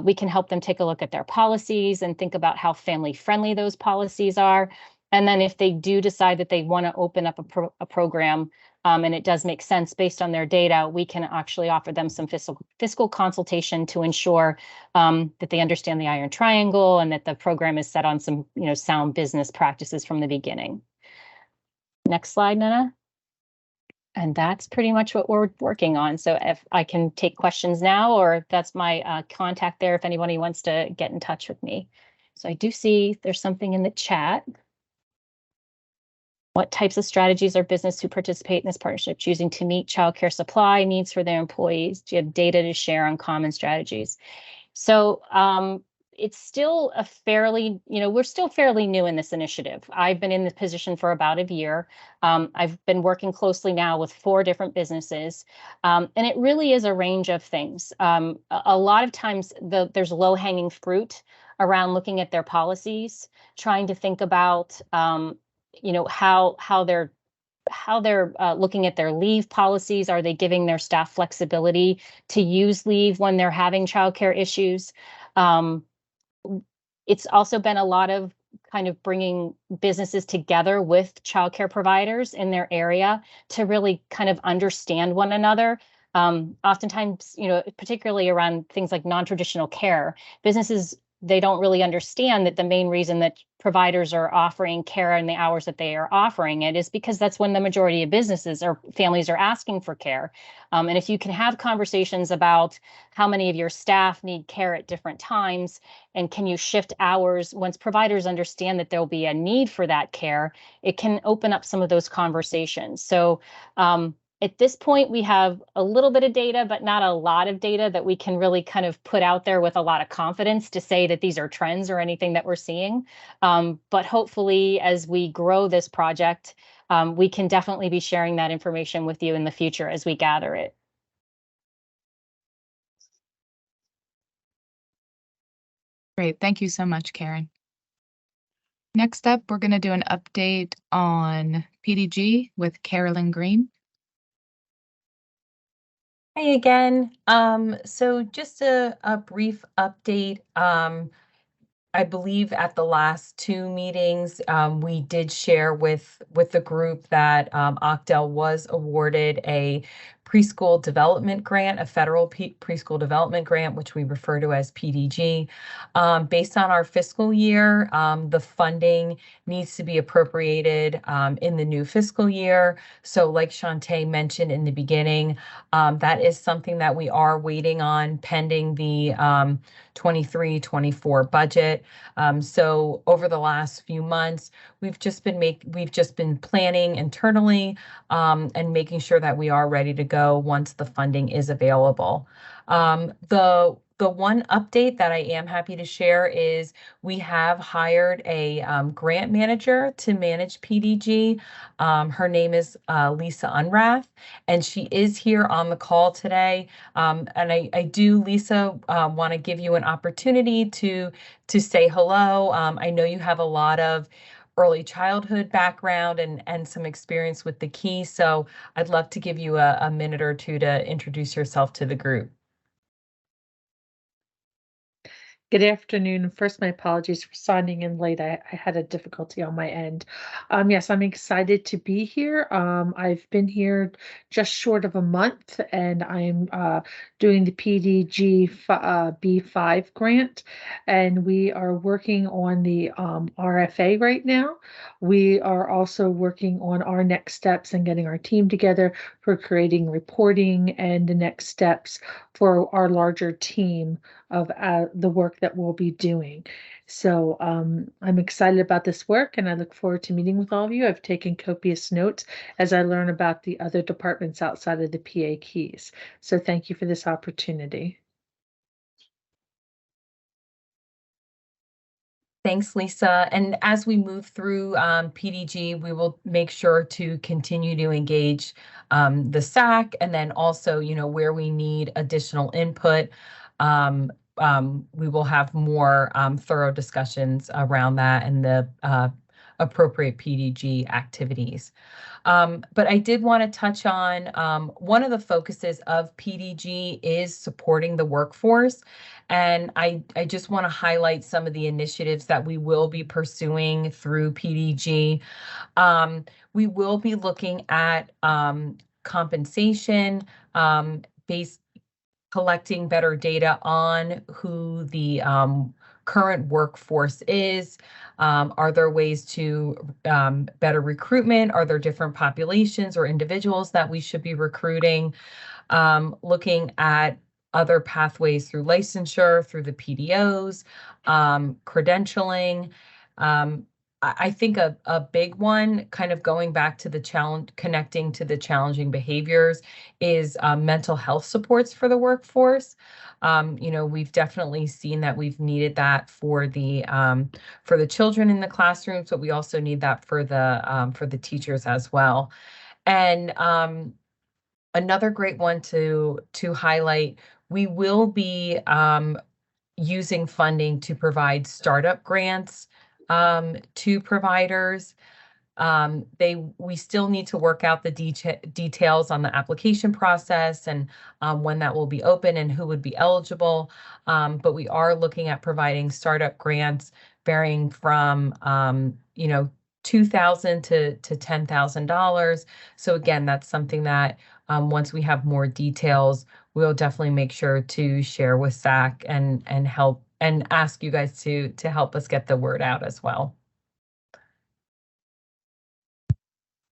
We can help them take a look at their policies and think about how family friendly those policies are. And then if they do decide that they want to open up a program, and it does make sense based on their data, we can actually offer them some fiscal consultation to ensure that they understand the iron triangle and that the program is set on some sound business practices from the beginning. Next slide, Nana. And that's pretty much what we're working on. So if I can take questions now, or that's my contact there if anybody wants to get in touch with me. So I do see there's something in the chat. What types of strategies are business who participate in this partnership choosing to meet childcare supply needs for their employees? Do you have data to share on common strategies? So it's still a fairly, we're still fairly new in this initiative. I've been in this position for about a year. I've been working closely now with 4 different businesses, and it really is a range of things. A lot of times there's low-hanging fruit around looking at their policies, trying to think about, how they're looking at their leave policies. Are they giving their staff flexibility to use leave when they're having childcare issues? It's also been a lot of kind of bringing businesses together with childcare providers in their area to really kind of understand one another. Oftentimes, particularly around things like non-traditional care, businesses, they don't really understand that the main reason that providers are offering care in the hours that they are offering it is because that's when the majority of businesses or families are asking for care. And if you can have conversations about how many of your staff need care at different times, and can you shift hours once providers understand that there'll be a need for that care, it can open up some of those conversations. So at this point, we have a little bit of data, but not a lot of data that we can really kind of put out there with a lot of confidence to say that these are trends or anything that we're seeing. But hopefully, as we grow this project, we can definitely be sharing that information with you in the future as we gather it.
Great. Thank you so much, Karen. Next up, we're going to do an update on PDG with Carolyn Green.
Hey again. So just a brief update. I believe at the last 2 meetings, we did share with the group that OCDEL was awarded a preschool development grant, a federal preschool development grant, which we refer to as PDG. Based on our fiscal year, the funding needs to be appropriated in the new fiscal year. So like Shantae mentioned in the beginning, that is something that we are waiting on pending the 23-24 budget. So over the last few months, we've just been planning internally and making sure that we are ready to go once the funding is available. The one update that I am happy to share is we have hired a grant manager to manage PDG. Her name is Lisa Unrath, and she is here on the call today. And I do, Lisa, want to give you an opportunity to say hello. I know you have a lot of early childhood background and some experience with the key, so I'd love to give you a minute or two to introduce yourself to the group.
Good afternoon. First, my apologies for signing in late. I had a difficulty on my end. Yes, I'm excited to be here. I've been here just short of a month, and I'm doing the PDG B5 grant, and we are working on the RFA right now. We are also working on our next steps and getting our team together for creating reporting and the next steps for our larger team of the work that we'll be doing. So I'm excited about this work, and I look forward to meeting with all of you. I've taken copious notes as I learn about the other departments outside of the PA keys. So thank you for this opportunity.
Thanks, Lisa. And as we move through PDG, we will make sure to continue to engage the SAC, and then also, where we need additional input, we will have more thorough discussions around that and the appropriate PDG activities. But I did want to touch on one of the focuses of PDG is supporting the workforce. And I just want to highlight some of the initiatives that we will be pursuing through PDG. We will be looking at compensation, collecting better data on who the current workforce is. Are there ways to better recruitment? Are there different populations or individuals that we should be recruiting? Looking at other pathways through licensure, through the PDOs, credentialing. I think a big one, kind of going back to the challenge, connecting to the challenging behaviors, is mental health supports for the workforce. We've definitely seen that we've needed that for the children in the classrooms, but we also need that for the teachers as well. And another great one to highlight, we will be using funding to provide startup grants to providers. We still need to work out the details on the application process and when that will be open and who would be eligible. But we are looking at providing startup grants varying from $2,000 to $10,000. So again, that's something that once we have more details, we'll definitely make sure to share with SAC and help and ask you guys to help us get the word out as well.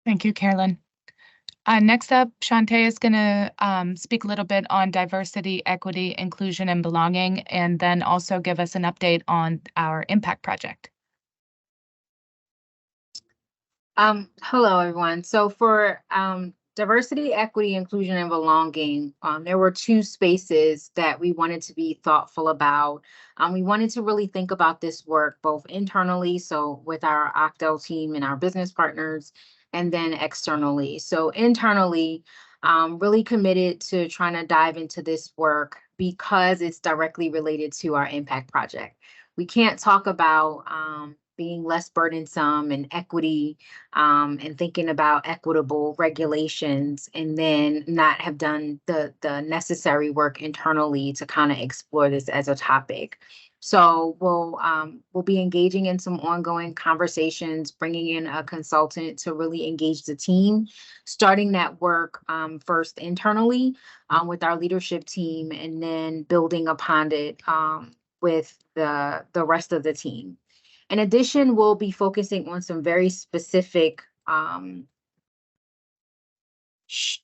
Thank you, Carolyn. Next up, Shantae is going to speak a little bit on diversity, equity, inclusion, and belonging, and then also give us an update on our impact project.
Hello, everyone. So for diversity, equity, inclusion, and belonging, there were two spaces that we wanted to be thoughtful about. We wanted to really think about this work both internally, so with our OCDEL team and our business partners, and then externally. So internally, really committed to trying to dive into this work because it's directly related to our impact project. We can't talk about being less burdensome and equity and thinking about equitable regulations and then not have done the necessary work internally to kind of explore this as a topic. So we'll be engaging in some ongoing conversations, bringing in a consultant to really engage the team, starting that work first internally with our leadership team, and then building upon it with the rest of the team. In addition, we'll be focusing on some very specific, I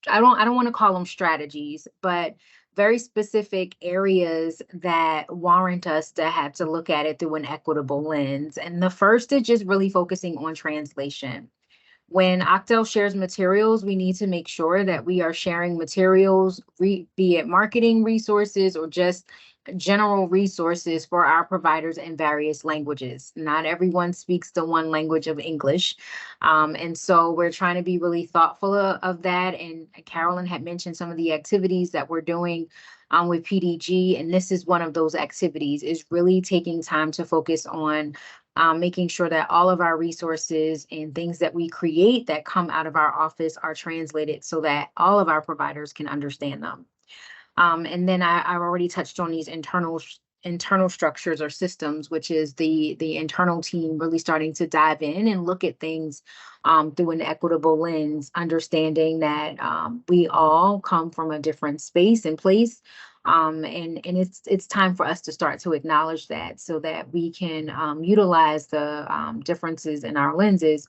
don't want to call them strategies, but very specific areas that warrant us to have to look at it through an equitable lens. And the first is just really focusing on translation. When OCDEL shares materials, we need to make sure that we are sharing materials, be it marketing resources or just general resources for our providers in various languages. Not everyone speaks the one language of English. And so we're trying to be really thoughtful of that. And Carolyn had mentioned some of the activities that we're doing with PDG. And this is one of those activities, is really taking time to focus on making sure that all of our resources and things that we create that come out of our office are translated so that all of our providers can understand them. And then I already touched on these internal structures or systems, which is the internal team really starting to dive in and look at things through an equitable lens, understanding that we all come from a different space and place. And it's time for us to start to acknowledge that so that we can utilize the differences in our lenses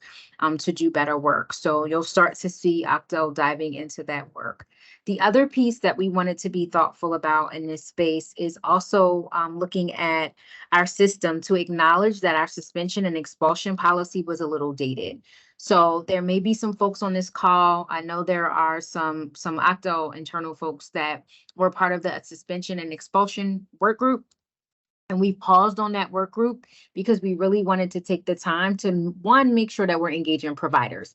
to do better work. So you'll start to see OCDEL diving into that work. The other piece that we wanted to be thoughtful about in this space is also looking at our system to acknowledge that our suspension and expulsion policy was a little dated. So there may be some folks on this call. I know there are some OCDEL internal folks that were part of the suspension and expulsion work group. And we paused on that work group because we really wanted to take the time to, one, make sure that we're engaging providers.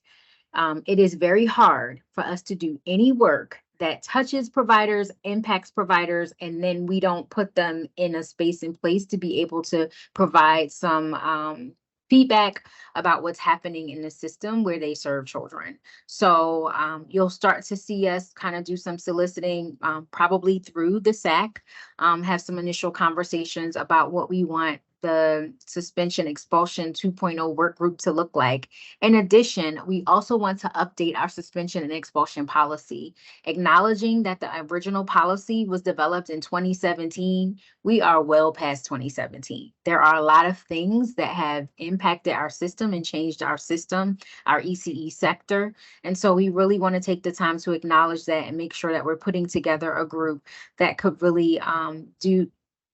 It is very hard for us to do any work that touches providers, impacts providers, and then we don't put them in a space and place to be able to provide some feedback about what's happening in the system where they serve children. So you'll start to see us kind of do some soliciting, probably through the SAC, have some initial conversations about what we want the suspension expulsion 2.0 work group to look like. In addition, we also want to update our suspension and expulsion policy. Acknowledging that the original policy was developed in 2017, we are well past 2017. There are a lot of things that have impacted our system and changed our system, our ECE sector. And so we really want to take the time to acknowledge that and make sure that we're putting together a group that could really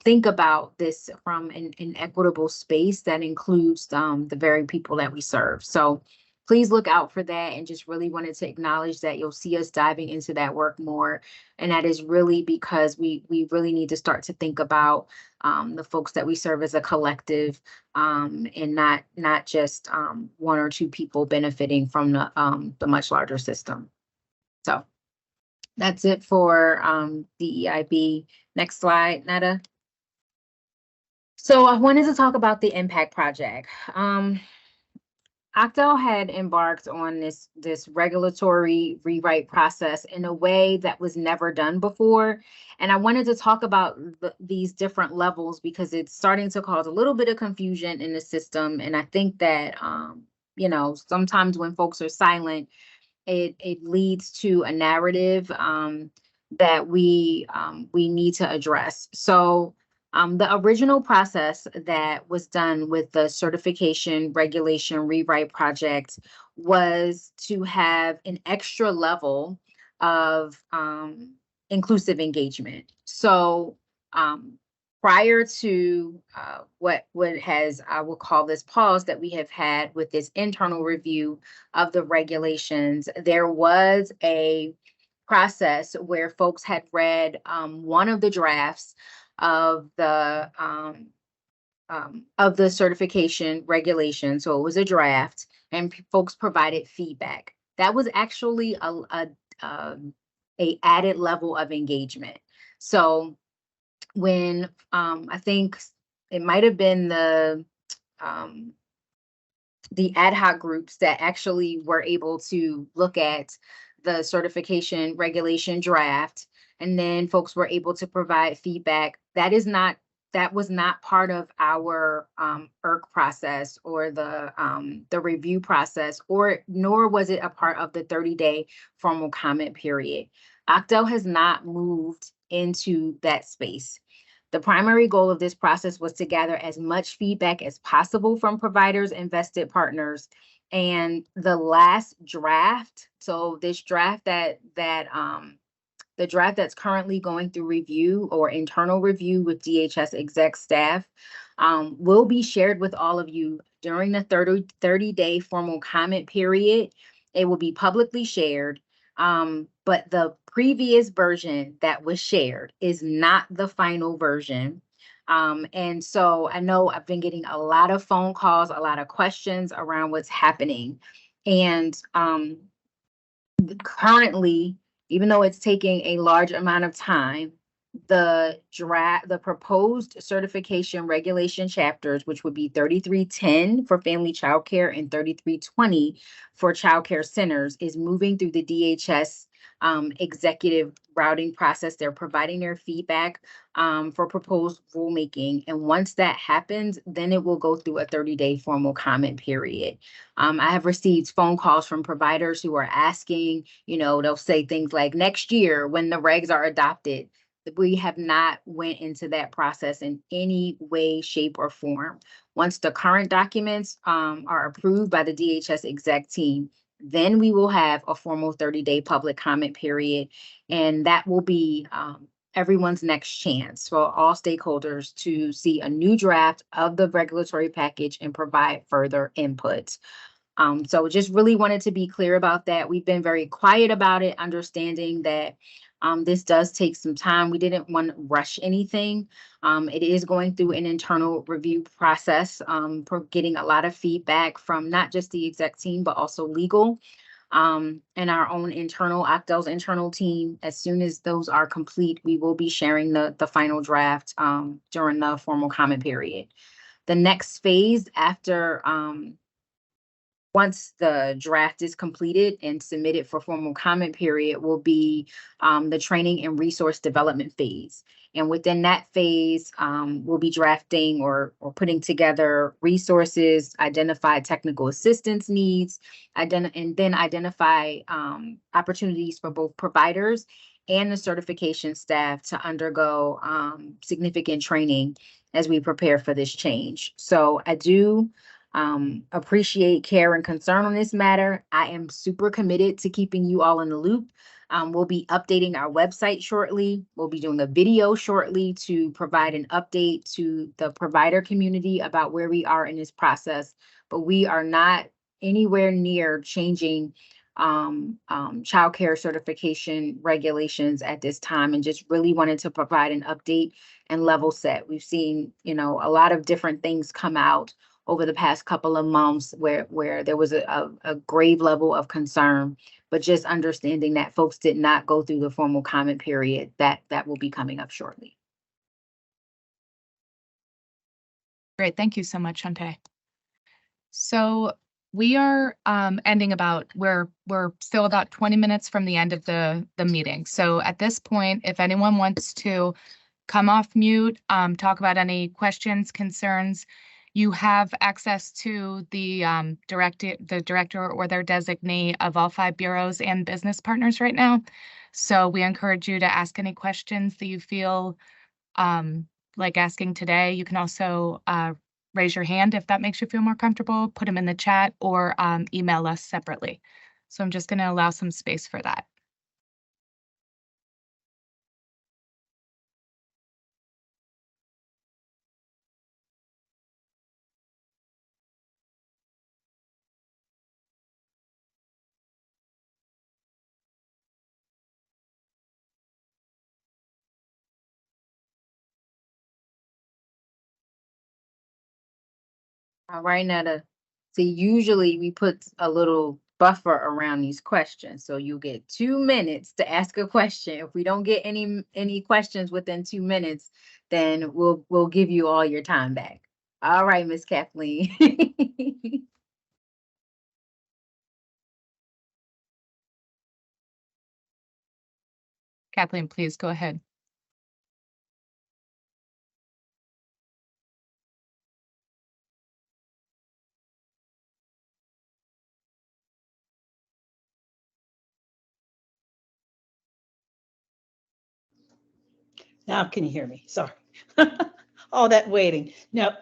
think about this from an equitable space that includes the very people that we serve. So please look out for that, and just really wanted to acknowledge that you'll see us diving into that work more. And that is really because we really need to start to think about the folks that we serve as a collective, and not just one or two people benefiting from the much larger system. So that's it for DEIB. Next slide, Netta. So I wanted to talk about the impact project. OCDEL had embarked on this regulatory rewrite process in a way that was never done before. And I wanted to talk about these different levels because it's starting to cause a little bit of confusion in the system. And I think that, you know, sometimes when folks are silent, it leads to a narrative that we need to address. So the original process that was done with the certification regulation rewrite project was to have an extra level of inclusive engagement. So prior to what has, I will call this pause that we have had with this internal review of the regulations, there was a process where folks had read one of the drafts of the certification regulation. So it was a draft, and folks provided feedback. That was actually a added level of engagement. So when I think it might have been the ad hoc groups that actually were able to look at the certification regulation draft, and then folks were able to provide feedback. That was not part of our ERC process or the review process, nor was it a part of the 30-day formal comment period. OCDEL has not moved into that space. The primary goal of this process was to gather as much feedback as possible from providers and vested partners. And the last draft, so this draft the draft that's currently going through review or internal review with DHS exec staff, will be shared with all of you during the 30-day formal comment period. It will be publicly shared. But the previous version that was shared is not the final version. And so I know I've been getting a lot of phone calls, a lot of questions around what's happening. And currently, even though it's taking a large amount of time, the proposed certification regulation chapters, which would be 3310 for family childcare and 3320 for childcare centers, is moving through the DHS executive routing process. They're providing their feedback for proposed rulemaking. And once that happens, then it will go through a 30-day formal comment period. I have received phone calls from providers who are asking, you know, they'll say things like next year when the regs are adopted. We have not went into that process in any way, shape, or form. Once the current documents are approved by the DHS exec team, then we will have a formal 30-day public comment period. And that will be everyone's next chance for all stakeholders to see a new draft of the regulatory package and provide further input. So just really wanted to be clear about that. We've been very quiet about it, understanding that this does take some time. We didn't want to rush anything. It is going through an internal review process, for getting a lot of feedback from not just the exec team, but also legal, and our own internal, OCDEL's internal team. As soon as those are complete, we will be sharing the final draft during the formal comment period. The next phase after once the draft is completed and submitted for formal comment period, will be the training and resource development phase. And within that phase, we'll be drafting or putting together resources, identify technical assistance needs, and then identify opportunities for both providers and the certification staff to undergo significant training as we prepare for this change. So I do appreciate care and concern on this matter. I am super committed to keeping you all in the loop. We'll be updating our website shortly. We'll be doing a video shortly to provide an update to the provider community about where we are in this process. But we are not anywhere near changing childcare certification regulations at this time, and just really wanted to provide an update and level set. We've seen, a lot of different things come out over the past couple of months where there was a grave level of concern, but just understanding that folks did not go through the formal comment period, that will be coming up shortly.
Great, thank you so much, Shante. So we are ending we're still about 20 minutes from the end of the meeting. So at this point, if anyone wants to come off mute, talk about any questions, concerns, you have access to the director or their designee of all 5 bureaus and business partners right now. So we encourage you to ask any questions that you feel like asking today. You can also raise your hand if that makes you feel more comfortable, put them in the chat, or email us separately. So I'm just going to allow some space for that.
All right, Netta. See, usually we put a little buffer around these questions. So you get 2 minutes to ask a question. If we don't get any questions within 2 minutes, then we'll give you all your time back. All right, Miss Kathleen.
Kathleen, please go ahead.
Now can you hear me? Sorry. All that waiting. No,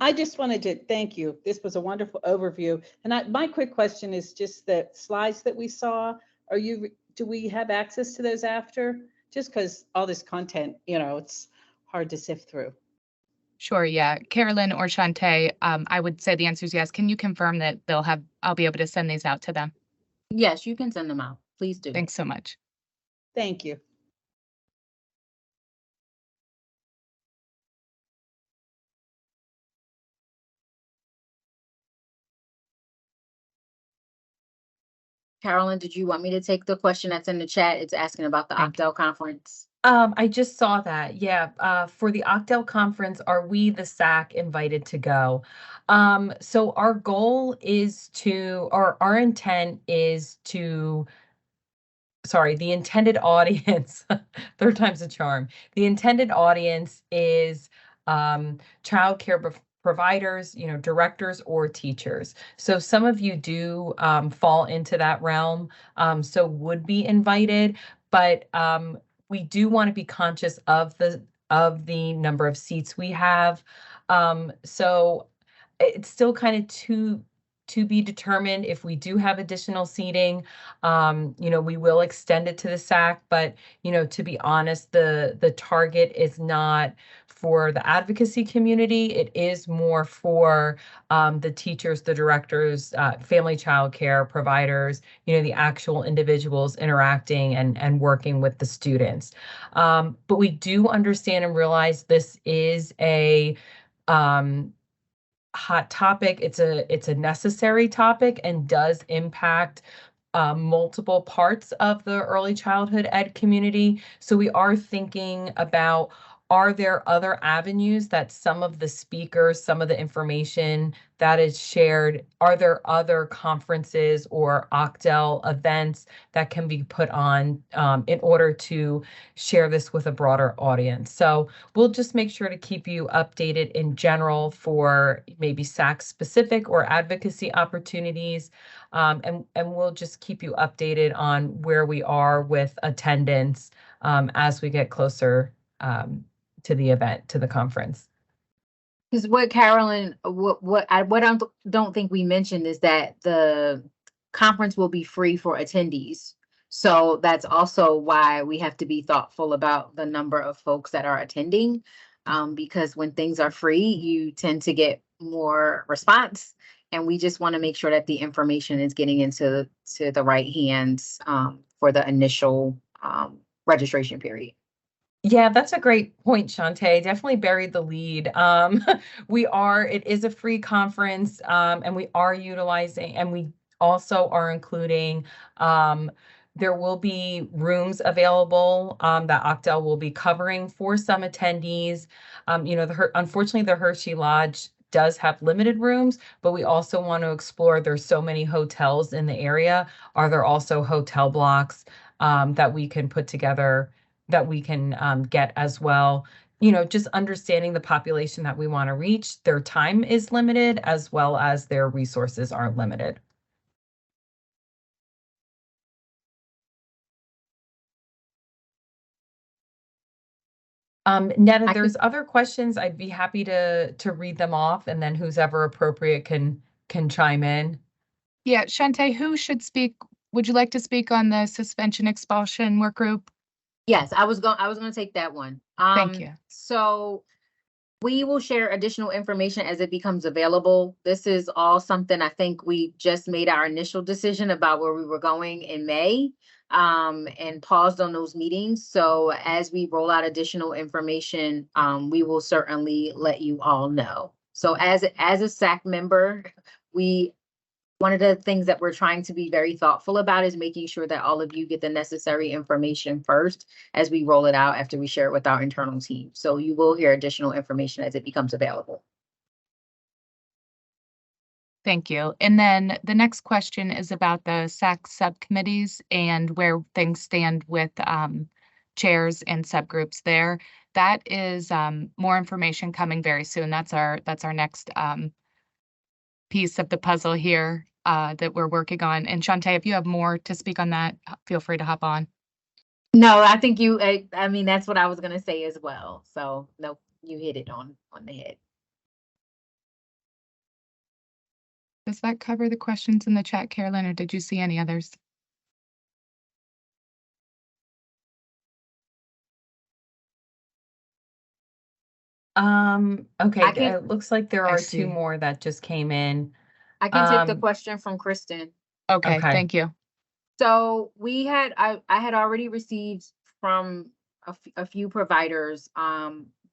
I just wanted to thank you. This was a wonderful overview. And my quick question is just the slides that we saw. Do we have access to those after? Just because all this content, it's hard to sift through.
Sure, yeah. Carolyn or Shante, I would say the answer is yes. Can you confirm that I'll be able to send these out to them?
Yes, you can send them out. Please do.
Thanks so much.
Thank you.
Carolyn, did you want me to take the question that's in the chat? It's asking about the OCDEL conference.
I just saw that. Yeah. For the OCDEL conference, are we, the SAC, invited to go? So our goal is our intent is to, sorry, the intended audience, third time's a charm. The intended audience is childcare providers, directors or teachers. So some of you do fall into that realm, so would be invited, but we do want to be conscious of the number of seats we have. So it's still kind of to be determined if we do have additional seating. We will extend it to the SAC, but to be honest, the target is not for the advocacy community. It is more for the teachers, the directors, family child care providers, the actual individuals interacting and working with the students. But we do understand and realize this is a hot topic. It's a necessary topic and does impact multiple parts of the early childhood ed community. So we are thinking about, Are there other avenues that some of the speakers, some of the information that is shared, are there other conferences or OCDEL events that can be put on in order to share this with a broader audience? So we'll just make sure to keep you updated in general for maybe SAC specific or advocacy opportunities. And we'll just keep you updated on where we are with attendance as we get closer to the event, to the conference.
Because what Carolyn, what I don't think we mentioned is that the conference will be free for attendees. So that's also why we have to be thoughtful about the number of folks that are attending. Because when things are free, you tend to get more response. And we just want to make sure that the information is getting into the right hands for the initial registration period.
Yeah, that's a great point, Shantae. Definitely buried the lead. It is a free conference, and we are utilizing, and we also are including, there will be rooms available that OCDEL will be covering for some attendees. Unfortunately, the Hershey Lodge does have limited rooms, but we also want to explore, there's so many hotels in the area. Are there also hotel blocks that we can put together that we can get as well? Just understanding the population that we want to reach, their time is limited as well as their resources are limited. Netta, there's other questions. I'd be happy to read them off, and then who's ever appropriate can chime in.
Yeah, Shantae, who should speak? Would you like to speak on the suspension expulsion work group?
Yes, I was going to take that one.
Thank you.
So we will share additional information as it becomes available. This is all something I think we just made our initial decision about where we were going in May, and paused on those meetings. So as we roll out additional information, we will certainly let you all know. So as a SAC member, one of the things that we're trying to be very thoughtful about is making sure that all of you get the necessary information first as we roll it out after we share it with our internal team. So you will hear additional information as it becomes available.
Thank you. And then the next question is about the SAC subcommittees and where things stand with chairs and subgroups there. That is more information coming very soon. That's our next piece of the puzzle here that we're working on. And Shantae, if you have more to speak on that, feel free to hop on.
No, I think I mean, that's what I was going to say as well. So no, you hit it on the head.
Does that cover the questions in the chat, Carolyn, or did you see any others?
Okay, it looks like there are two more that just came in.
I can take the question from Kristen.
Okay, thank you.
So I had already received from a few providers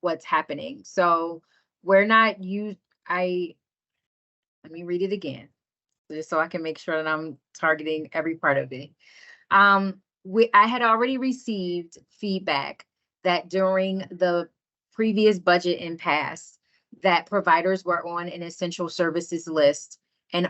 what's happening. So we're not let me read it again, just so I can make sure that I'm targeting every part of it. I had already received feedback that during the previous budget impasse that providers were on an essential services list and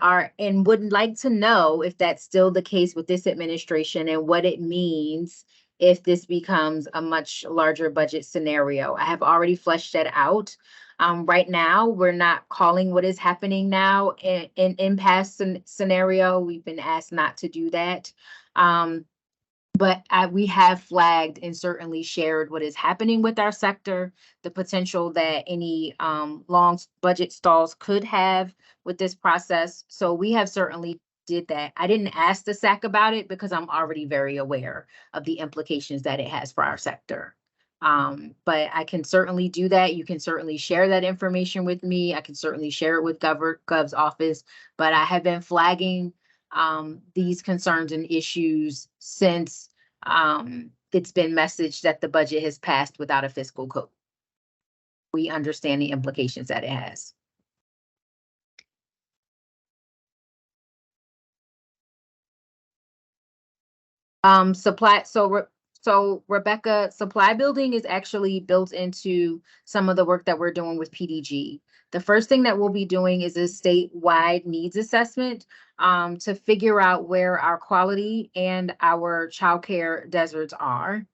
would like to know if that's still the case with this administration and what it means if this becomes a much larger budget scenario. I have already fleshed that out. Right now, we're not calling what is happening now an impasse scenario. We've been asked not to do that. But we have flagged and certainly shared what is happening with our sector, the potential that any long budget stalls could have with this process. So we have certainly did that. I didn't ask the SAC about it because I'm already very aware of the implications that it has for our sector. But I can certainly do that. You can certainly share that information with me. I can certainly share it with Gov's office, but I have been flagging these concerns and issues since it's been messaged that the budget has passed without a fiscal code. We understand the implications that it has. So Rebecca, supply building is actually built into some of the work that we're doing with PDG. The first thing that we'll be doing is a statewide needs assessment to figure out where our quality and our childcare deserts are.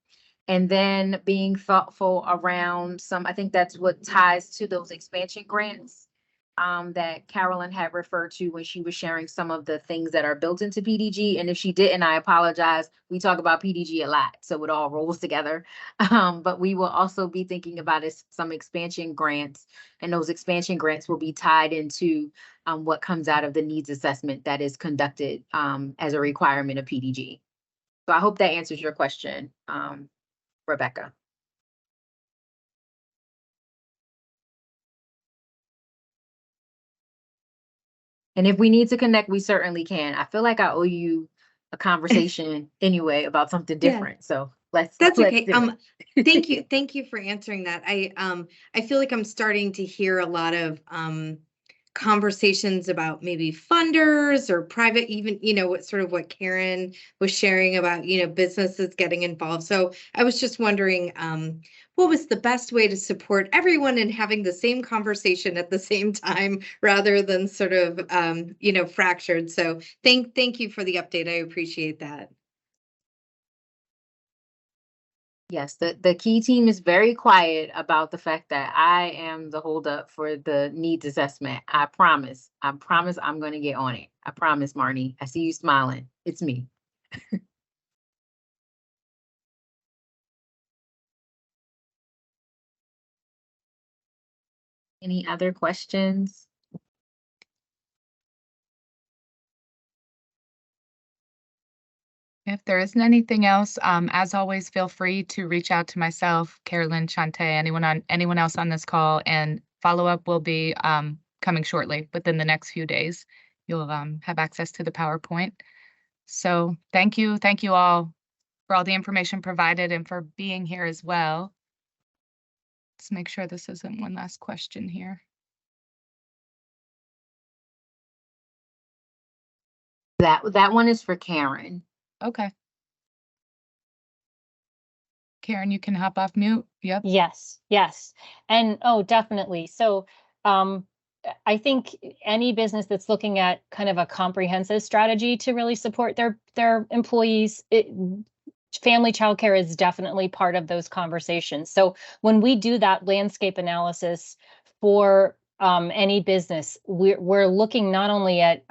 And then being thoughtful around I think that's what ties to those expansion grants that Carolyn had referred to when she was sharing some of the things that are built into PDG. And if she didn't, I apologize. We talk about PDG a lot, so it all rolls together. But we will also be thinking about some expansion grants, and those expansion grants will be tied into what comes out of the needs assessment that is conducted as a requirement of PDG. So I hope that answers your question, Rebecca. And if we need to connect, we certainly can. I feel like I owe you a conversation anyway about something
Yeah.
different. So let's
That's
let's
okay.
do it.
Thank you for answering that. I feel like I'm starting to hear a lot of conversations about maybe funders or private, even, what Karen was sharing about, businesses getting involved. So I was just wondering, what was the best way to support everyone in having the same conversation at the same time rather than sort of, fractured. So thank you for the update. I appreciate that.
Yes, the key team is very quiet about the fact that I am the holdup for the needs assessment. I promise. I promise I'm going to get on it. I promise, Marnie. I see you smiling. It's me. Any other questions?
If there isn't anything else, as always, feel free to reach out to myself, Carolyn, Shantae, anyone else on this call, and follow-up will be coming shortly within the next few days. You'll have access to the PowerPoint. So thank you all for all the information provided and for being here as well. Let's make sure this isn't one last question here.
That one is for Karen.
Okay. Karen, you can hop off mute. Yep.
Yes, yes. And definitely. So I think any business that's looking at kind of a comprehensive strategy to really support their employees, family childcare is definitely part of those conversations. So when we do that landscape analysis for any business, we're looking not only at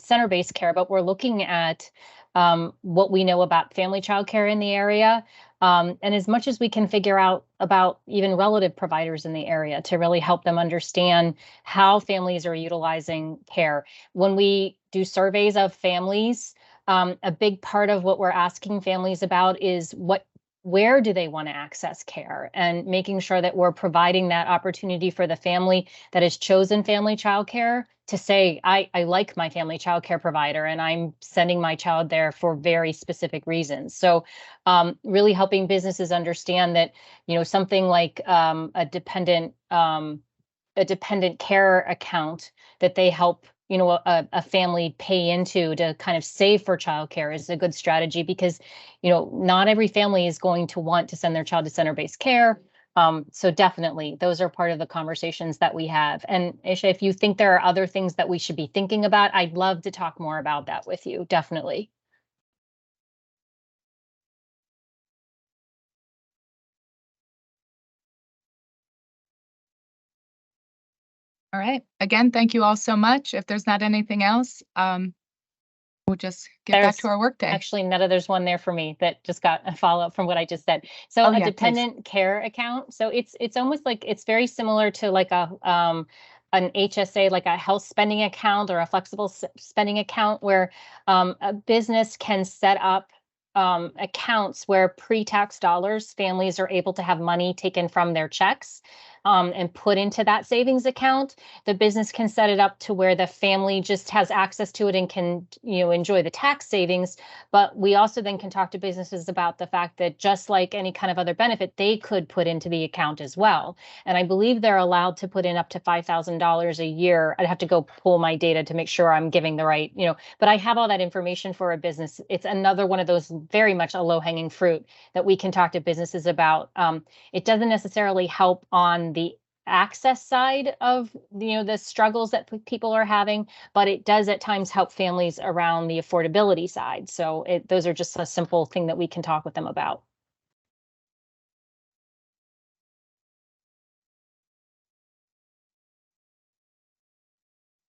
center-based care, but we're looking at what we know about family childcare in the area. And as much as we can figure out about even relative providers in the area to really help them understand how families are utilizing care. When we do surveys of families, a big part of what we're asking families about is where do they want to access care, and making sure that we're providing that opportunity for the family that has chosen family childcare to say, I like my family childcare provider and I'm sending my child there for very specific reasons. So really helping businesses understand that, something like a dependent care account that they help a family pay into to kind of save for childcare is a good strategy, because not every family is going to want to send their child to center-based care. So definitely those are part of the conversations that we have. And Aisha, if you think there are other things that we should be thinking about, I'd love to talk more about that with you. Definitely.
All right. Again, thank you all so much. If there's not anything else, we'll just get back to our workday.
Actually, Netta, there's one there for me that just got a follow-up from what I just said. So a dependent care account. So it's almost like, it's very similar to like an HSA, like a health spending account or a flexible spending account, where a business can set up accounts where pre-tax dollars, families are able to have money taken from their checks and put into that savings account. The business can set it up to where the family just has access to it and can, enjoy the tax savings. But we also then can talk to businesses about the fact that just like any kind of other benefit, they could put into the account as well. And I believe they're allowed to put in up to $5,000 a year. I'd have to go pull my data to make sure I'm giving the right, but I have all that information for a business. It's another one of those very much a low-hanging fruit that we can talk to businesses about. It doesn't necessarily help on the access side of the struggles that people are having, but it does at times help families around the affordability side. So those are just a simple thing that we can talk with them about.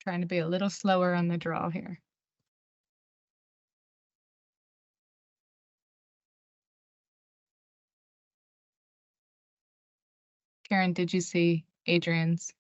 Trying to be a little slower on the draw here. Karen, did you see Adrian's?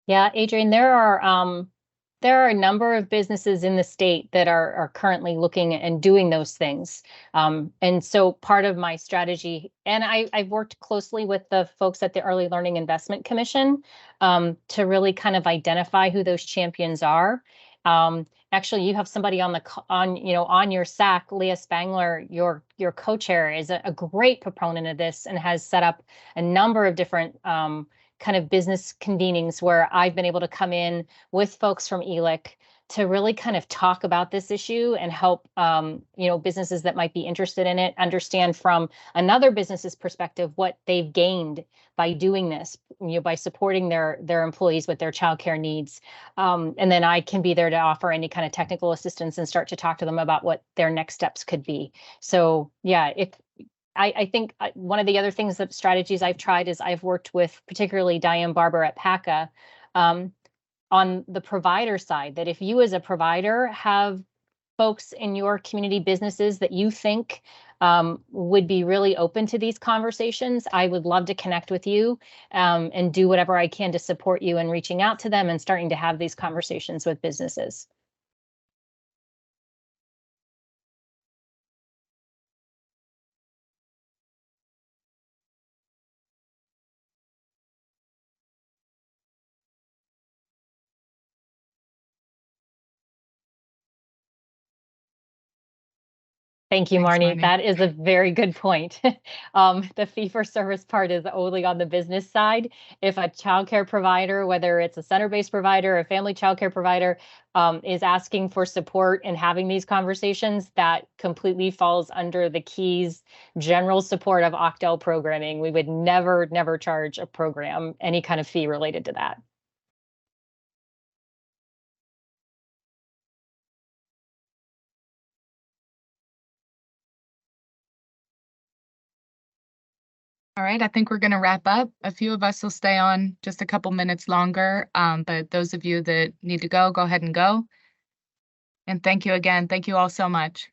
Yeah, Adrian, there are a number of businesses in the state that are currently looking and doing those things. And so part of my strategy, and I've worked closely with the folks at the Early Learning Investment Commission to really kind of identify who those champions are. Actually, you have somebody on your SAC, Leah Spangler, your co-chair, is a great proponent of this and has set up a number of different kind of business convenings where I've been able to come in with folks from ELIC to really kind of talk about this issue and help businesses that might be interested in it understand from another business's perspective what they've gained by doing this, by supporting their employees with their childcare needs. And then I can be there to offer any kind of technical assistance and start to talk to them about what their next steps could be. So yeah, I think one of the other things that strategies I've tried is I've worked with particularly Diane Barber at PACA on the provider side, that if you as a provider have folks in your community businesses that you think would be really open to these conversations, I would love to connect with you and do whatever I can to support you in reaching out to them and starting to have these conversations with businesses. Thank you,
Thanks,
Marnie.
Marnie.
That is a very good point. The fee-for-service part is only on the business side. If a childcare provider, whether it's a center-based provider, a family childcare provider, is asking for support and having these conversations, that completely falls under the KEY's general support of OCDEL programming. We would never charge a program any kind of fee related to that.
All right, I think we're going to wrap up. A few of us will stay on just a couple minutes longer, but those of you that need to go ahead and go. And thank you again. Thank you all so much.